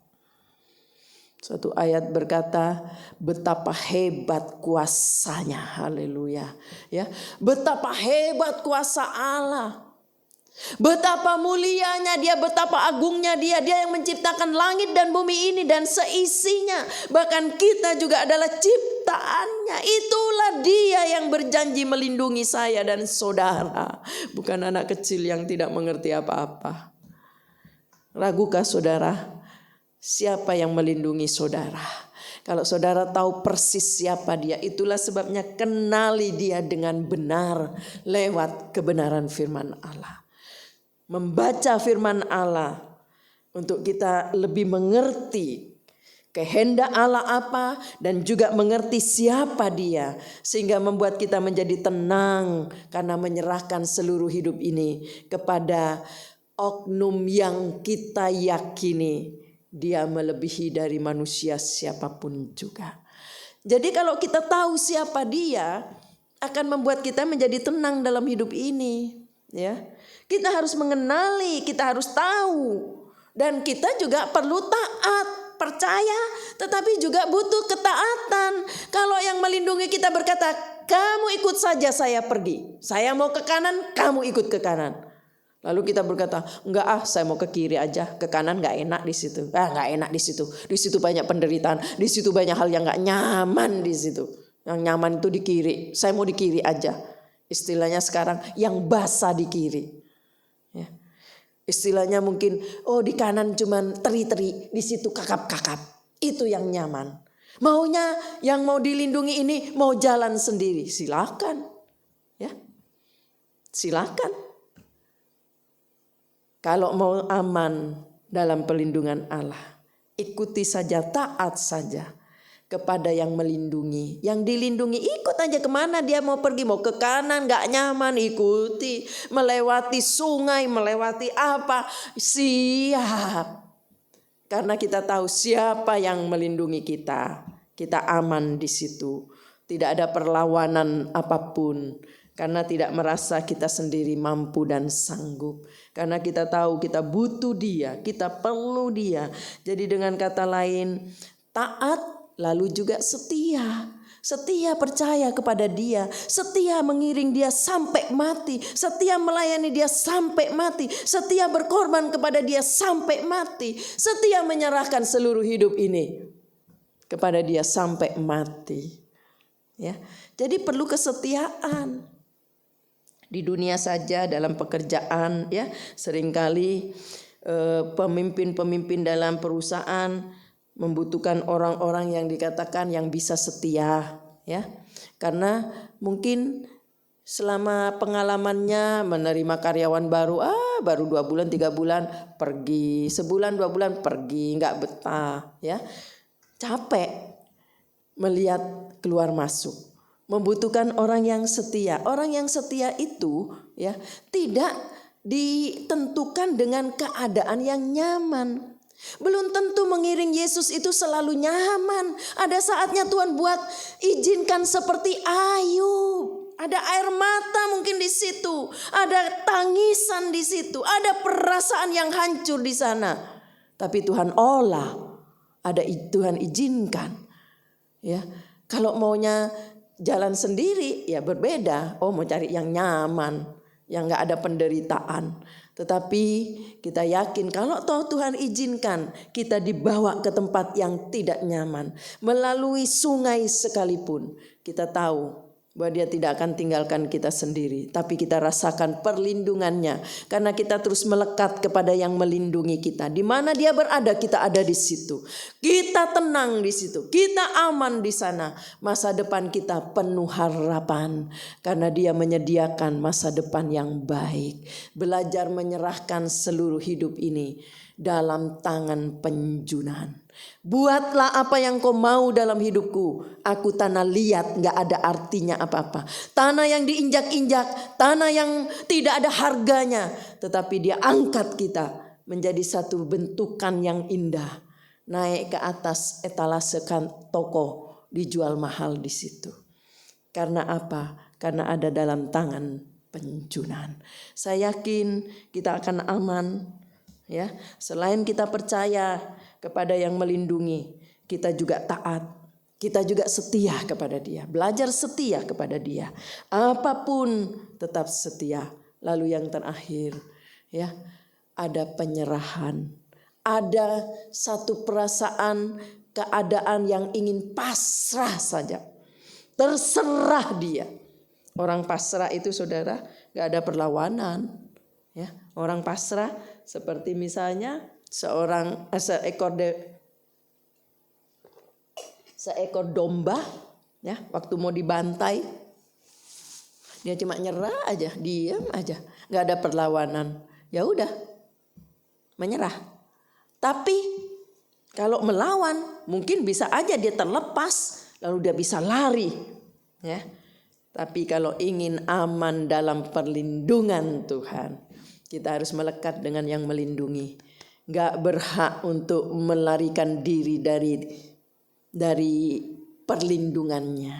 Suatu ayat berkata, betapa hebat kuasanya, haleluya. Ya, betapa hebat kuasa Allah. Betapa mulianya dia, betapa agungnya dia. Dia yang menciptakan langit dan bumi ini dan seisinya. Bahkan kita juga adalah ciptaannya. Itulah dia yang berjanji melindungi saya dan saudara. Bukan anak kecil yang tidak mengerti apa-apa. Ragukah saudara? Siapa yang melindungi saudara? Kalau saudara tahu persis siapa dia, itulah sebabnya kenali dia dengan benar lewat kebenaran firman Allah. Membaca firman Allah untuk kita lebih mengerti kehendak Allah apa dan juga mengerti siapa dia, sehingga membuat kita menjadi tenang karena menyerahkan seluruh hidup ini kepada oknum yang kita yakini dia melebihi dari manusia siapapun juga. Jadi kalau kita tahu siapa dia, akan membuat kita menjadi tenang dalam hidup ini. Ya, kita harus mengenali, kita harus tahu, dan kita juga perlu taat, percaya, tetapi juga butuh ketaatan. Kalau yang melindungi kita berkata, kamu ikut saja saya pergi, saya mau ke kanan, kamu ikut ke kanan. Lalu kita berkata, enggak saya mau ke kiri aja, ke kanan enggak enak di situ. Enggak enak di situ. Di situ banyak penderitaan, di situ banyak hal yang enggak nyaman di situ. Yang nyaman itu di kiri. Saya mau di kiri aja. Istilahnya sekarang yang basah di kiri. Ya. Istilahnya mungkin di kanan cuman teri-teri, di situ kakap-kakap. Itu yang nyaman. Maunya yang mau dilindungi ini mau jalan sendiri, silakan. Ya. Silakan. Kalau mau aman dalam perlindungan Allah, ikuti saja, taat saja kepada yang melindungi. Yang dilindungi ikut aja kemana dia mau pergi, mau ke kanan gak nyaman ikuti, melewati sungai, melewati apa, siap. Karena kita tahu siapa yang melindungi kita, kita aman di situ. Tidak ada perlawanan apapun. Karena tidak merasa kita sendiri mampu dan sanggup. Karena kita tahu kita butuh dia, kita perlu dia. Jadi dengan kata lain, taat lalu juga setia. Setia percaya kepada dia, setia mengiring dia sampai mati, setia melayani dia sampai mati, setia berkorban kepada dia sampai mati, setia menyerahkan seluruh hidup ini kepada dia sampai mati. Ya, jadi perlu kesetiaan. Di dunia saja dalam pekerjaan, ya, seringkali pemimpin-pemimpin dalam perusahaan membutuhkan orang-orang yang dikatakan yang bisa setia, ya. Karena mungkin selama pengalamannya menerima karyawan baru, baru 2 bulan 3 bulan pergi, sebulan 2 bulan pergi, nggak betah, ya. Capek melihat keluar masuk. Membutuhkan orang yang setia. Orang yang setia itu ya tidak ditentukan dengan keadaan yang nyaman. Belum tentu mengiring Yesus itu selalu nyaman. Ada saatnya Tuhan buat izinkan seperti Ayub. Ada air mata mungkin di situ, ada tangisan di situ, ada perasaan yang hancur di sana. Tapi Tuhan olah, ada Tuhan izinkan. Ya, kalau maunya jalan sendiri ya berbeda. Mau cari yang nyaman, yang gak ada penderitaan. Tetapi kita yakin kalau toh Tuhan izinkan kita dibawa ke tempat yang tidak nyaman, melalui sungai sekalipun, kita tahu bahwa dia tidak akan tinggalkan kita sendiri. Tapi kita rasakan perlindungannya. Karena kita terus melekat kepada yang melindungi kita. Di mana dia berada, kita ada di situ. Kita tenang di situ. Kita aman di sana. Masa depan kita penuh harapan. Karena dia menyediakan masa depan yang baik. Belajar menyerahkan seluruh hidup ini dalam tangan penjunan. Buatlah apa yang kau mau dalam hidupku. Aku tanah liat, gak ada artinya apa-apa. Tanah yang diinjak-injak, tanah yang tidak ada harganya. Tetapi dia angkat kita menjadi satu bentukan yang indah. Naik ke atas etalase toko, dijual mahal di situ. Karena apa? Karena ada dalam tangan penjunan. Saya yakin kita akan aman. Ya, selain kita percaya kepada yang melindungi, kita juga taat, kita juga setia kepada Dia, belajar setia kepada Dia. Apapun tetap setia. Lalu yang terakhir, ya, ada penyerahan. Ada satu perasaan, keadaan yang ingin pasrah saja. Terserah Dia. Orang pasrah itu saudara gak ada perlawanan. Ya, orang pasrah seperti misalnya seekor domba, ya, waktu mau dibantai dia cuma nyerah aja, diam aja, nggak ada perlawanan, ya udah menyerah. Tapi kalau melawan mungkin bisa aja dia terlepas lalu dia bisa lari, ya. Tapi kalau ingin aman dalam perlindungan Tuhan, kita harus melekat dengan yang melindungi. Nggak berhak untuk melarikan diri dari perlindungannya.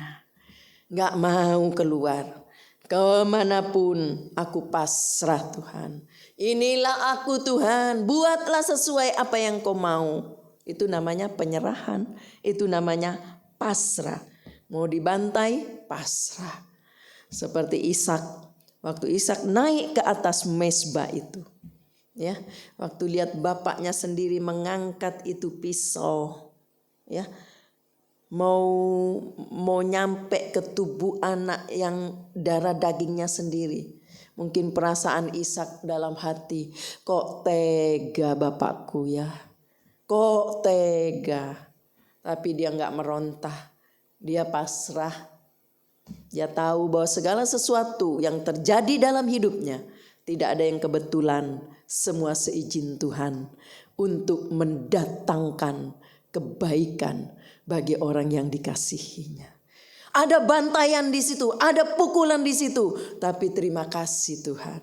Nggak mau keluar. Kemanapun aku pasrah Tuhan. Inilah aku Tuhan, buatlah sesuai apa yang kau mau. Itu namanya penyerahan, itu namanya pasrah. Mau dibantai, pasrah. Seperti Ishak, waktu Ishak naik ke atas mezbah itu. Ya, waktu lihat bapaknya sendiri mengangkat itu pisau, ya, mau nyampe ke tubuh anak yang darah dagingnya sendiri. Mungkin perasaan Ishak dalam hati, kok tega bapakku ya, kok tega. Tapi dia nggak merontah, dia pasrah. Dia tahu bahwa segala sesuatu yang terjadi dalam hidupnya tidak ada yang kebetulan, semua seizin Tuhan untuk mendatangkan kebaikan bagi orang yang dikasihinya. Ada bantaian di situ, ada pukulan di situ, tapi terima kasih Tuhan.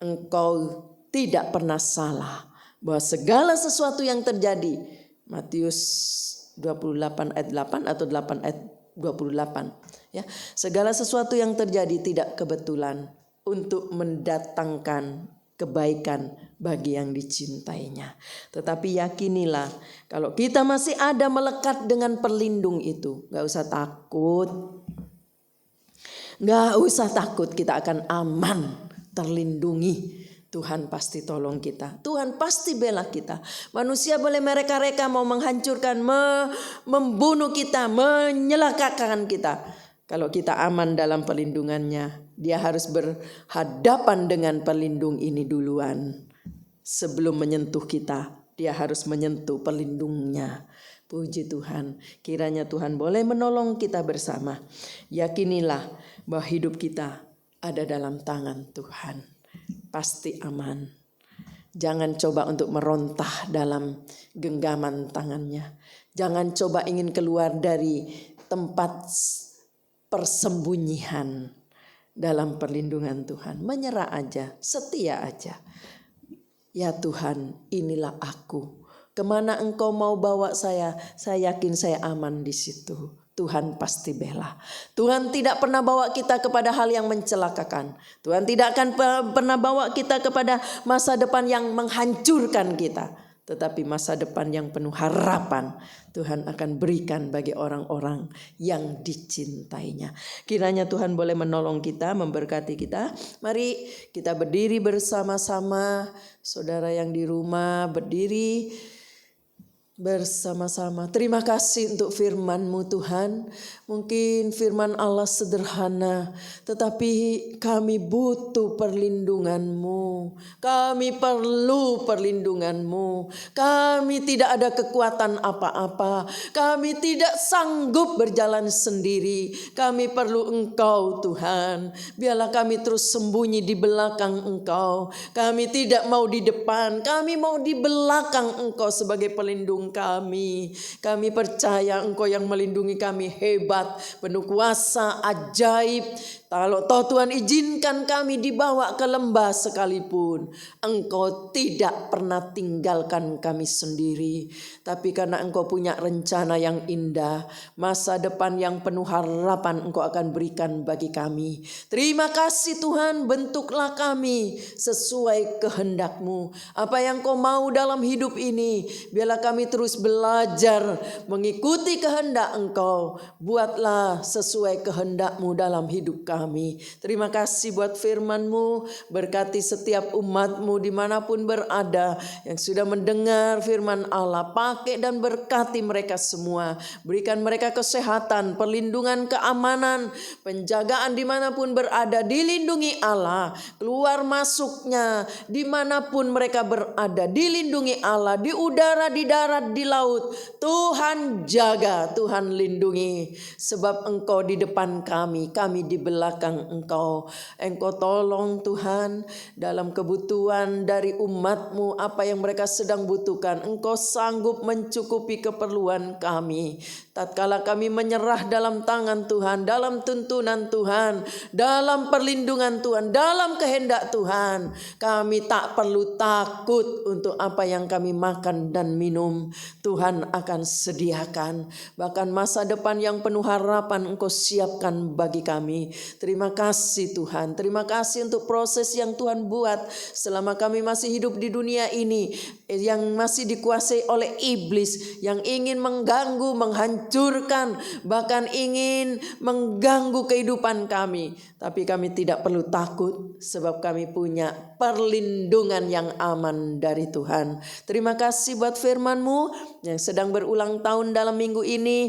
Engkau tidak pernah salah bahwa segala sesuatu yang terjadi, Matius 28 ayat 8 atau 8 ayat 28, ya. Segala sesuatu yang terjadi tidak kebetulan untuk mendatangkan kebaikan bagi yang dicintainya. Tetapi yakinilah kalau kita masih ada melekat dengan pelindung itu, gak usah takut. Gak usah takut, kita akan aman, terlindungi. Tuhan pasti tolong kita. Tuhan pasti bela kita. Manusia boleh mereka-reka mau menghancurkan, membunuh kita, menyelakakan kita. Kalau kita aman dalam perlindungannya, dia harus berhadapan dengan pelindung ini duluan. Sebelum menyentuh kita, dia harus menyentuh pelindungnya. Puji Tuhan, kiranya Tuhan boleh menolong kita bersama. Yakinilah bahwa hidup kita ada dalam tangan Tuhan. Pasti aman. Jangan coba untuk merontah dalam genggaman tangannya. Jangan coba ingin keluar dari tempat persembunyian dalam perlindungan Tuhan. Menyerah aja, setia aja. Ya Tuhan, inilah aku. Kemana Engkau mau bawa saya yakin saya aman di situ. Tuhan pasti bela. Tuhan tidak pernah bawa kita kepada hal yang mencelakakan. Tuhan tidak akan pernah bawa kita kepada masa depan yang menghancurkan kita. Tetapi masa depan yang penuh harapan Tuhan akan berikan bagi orang-orang yang dicintainya. Kiranya Tuhan boleh menolong kita, memberkati kita. Mari kita berdiri bersama-sama. Saudara yang di rumah berdiri bersama-sama. Terima kasih untuk firman-Mu Tuhan. Mungkin firman Allah sederhana, tetapi kami butuh perlindungan-Mu. Kami perlu perlindungan-Mu. Kami tidak ada kekuatan apa-apa. Kami tidak sanggup berjalan sendiri. Kami perlu Engkau Tuhan. Biarlah kami terus sembunyi di belakang Engkau. Kami tidak mau di depan. Kami mau di belakang Engkau sebagai pelindung kami. Kami percaya Engkau yang melindungi kami hebat, penuh kuasa, ajaib. Kalau toh Tuhan izinkan kami dibawa ke lembah sekalipun, Engkau tidak pernah tinggalkan kami sendiri. Tapi karena Engkau punya rencana yang indah, masa depan yang penuh harapan Engkau akan berikan bagi kami. Terima kasih Tuhan, bentuklah kami sesuai kehendak-Mu. Apa yang Kau mau dalam hidup ini, biarlah kami terus belajar mengikuti kehendak Engkau. Buatlah sesuai kehendak-Mu dalam hidup kami. Terima kasih buat firman-Mu. Berkati setiap umat-Mu dimanapun berada yang sudah mendengar firman Allah. Pakai dan berkati mereka semua. Berikan mereka kesehatan, perlindungan, keamanan, penjagaan dimanapun berada. Dilindungi Allah. Keluar masuknya dimanapun mereka berada. Dilindungi Allah. Di udara, di darat, di laut. Tuhan jaga, Tuhan lindungi. Sebab Engkau di depan kami di belakang Engkau. Engkau tolong Tuhan dalam kebutuhan dari umat-Mu, apa yang mereka sedang butuhkan. Engkau sanggup mencukupi keperluan kami. Tatkala kami menyerah dalam tangan Tuhan, dalam tuntunan Tuhan, dalam perlindungan Tuhan, dalam kehendak Tuhan, kami tak perlu takut untuk apa yang kami makan dan minum. Tuhan akan sediakan. Bahkan masa depan yang penuh harapan Engkau siapkan bagi kami. Terima kasih Tuhan. Terima kasih untuk proses yang Tuhan buat selama kami masih hidup di dunia ini, yang masih dikuasai oleh iblis, yang ingin mengganggu, menghancurkan, bahkan ingin mengganggu kehidupan kami. Tapi kami tidak perlu takut sebab kami punya perlindungan yang aman dari Tuhan. Terima kasih buat firman-Mu yang sedang berulang tahun dalam minggu ini.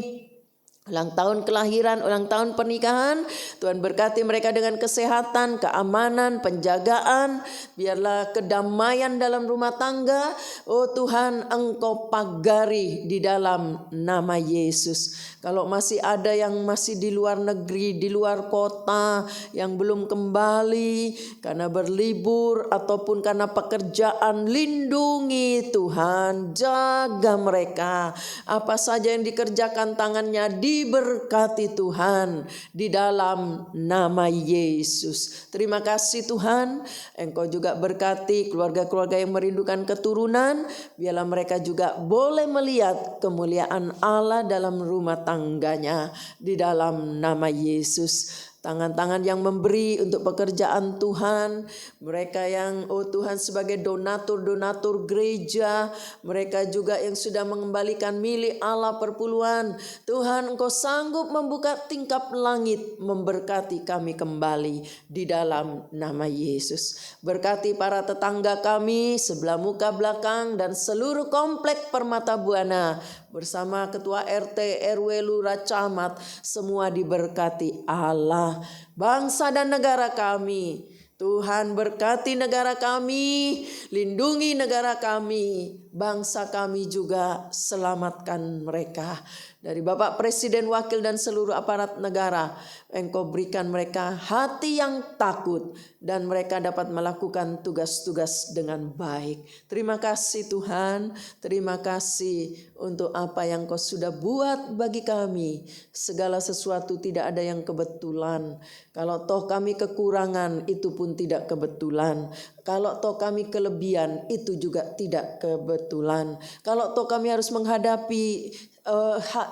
Ulang tahun kelahiran, ulang tahun pernikahan. Tuhan berkati mereka dengan kesehatan, keamanan, penjagaan. Biarlah kedamaian dalam rumah tangga. Oh Tuhan, Engkau pagari di dalam nama Yesus. Kalau masih ada yang masih di luar negeri, di luar kota, yang belum kembali karena berlibur ataupun karena pekerjaan, lindungi Tuhan, jaga mereka. Apa saja yang dikerjakan tangannya diberkati Tuhan di dalam nama Yesus. Terima kasih Tuhan. Engkau juga berkati keluarga-keluarga yang merindukan keturunan. Biarlah mereka juga boleh melihat kemuliaan Allah dalam rumah tangganya di dalam nama Yesus. Tangan-tangan yang memberi untuk pekerjaan Tuhan. Mereka yang Tuhan sebagai donatur-donatur gereja. Mereka juga yang sudah mengembalikan milik Allah perpuluhan. Tuhan Engkau sanggup membuka tingkap langit. Memberkati kami kembali di dalam nama Yesus. Berkati para tetangga kami sebelah muka belakang dan seluruh komplek Permata Buana. Bersama Ketua RT, RW, Lurah, Camat. Semua diberkati Allah. Bangsa dan negara kami, Tuhan berkati negara kami, lindungi negara kami, bangsa kami juga selamatkan mereka. Dari Bapak Presiden, Wakil dan seluruh aparat negara, Engkau berikan mereka hati yang takut dan mereka dapat melakukan tugas-tugas dengan baik. Terima kasih Tuhan, terima kasih untuk apa yang Kau sudah buat bagi kami. Segala sesuatu tidak ada yang kebetulan. Kalau toh kami kekurangan, itu pun tidak kebetulan. Kalau toh kami kelebihan, itu juga tidak kebetulan. Kalau toh kami harus menghadapi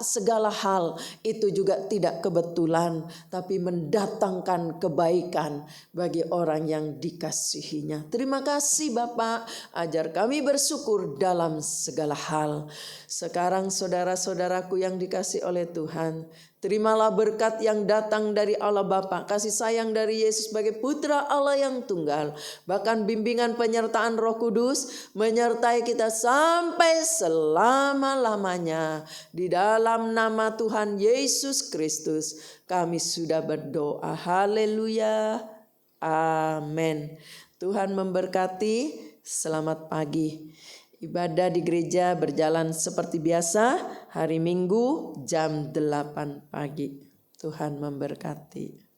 segala hal, itu juga tidak kebetulan, tapi mendatangkan kebaikan bagi orang yang dikasihinya. Terima kasih Bapak, ajar kami bersyukur dalam segala hal. Sekarang saudara-saudaraku yang dikasih oleh Tuhan, terimalah berkat yang datang dari Allah Bapa, kasih sayang dari Yesus sebagai Putra Allah yang tunggal, bahkan bimbingan penyertaan Roh Kudus menyertai kita sampai selama-lamanya. Di dalam nama Tuhan Yesus Kristus kami sudah berdoa. Haleluya. Amin. Tuhan memberkati. Selamat pagi. Ibadah di gereja berjalan seperti biasa, hari Minggu jam 8 pagi. Tuhan memberkati.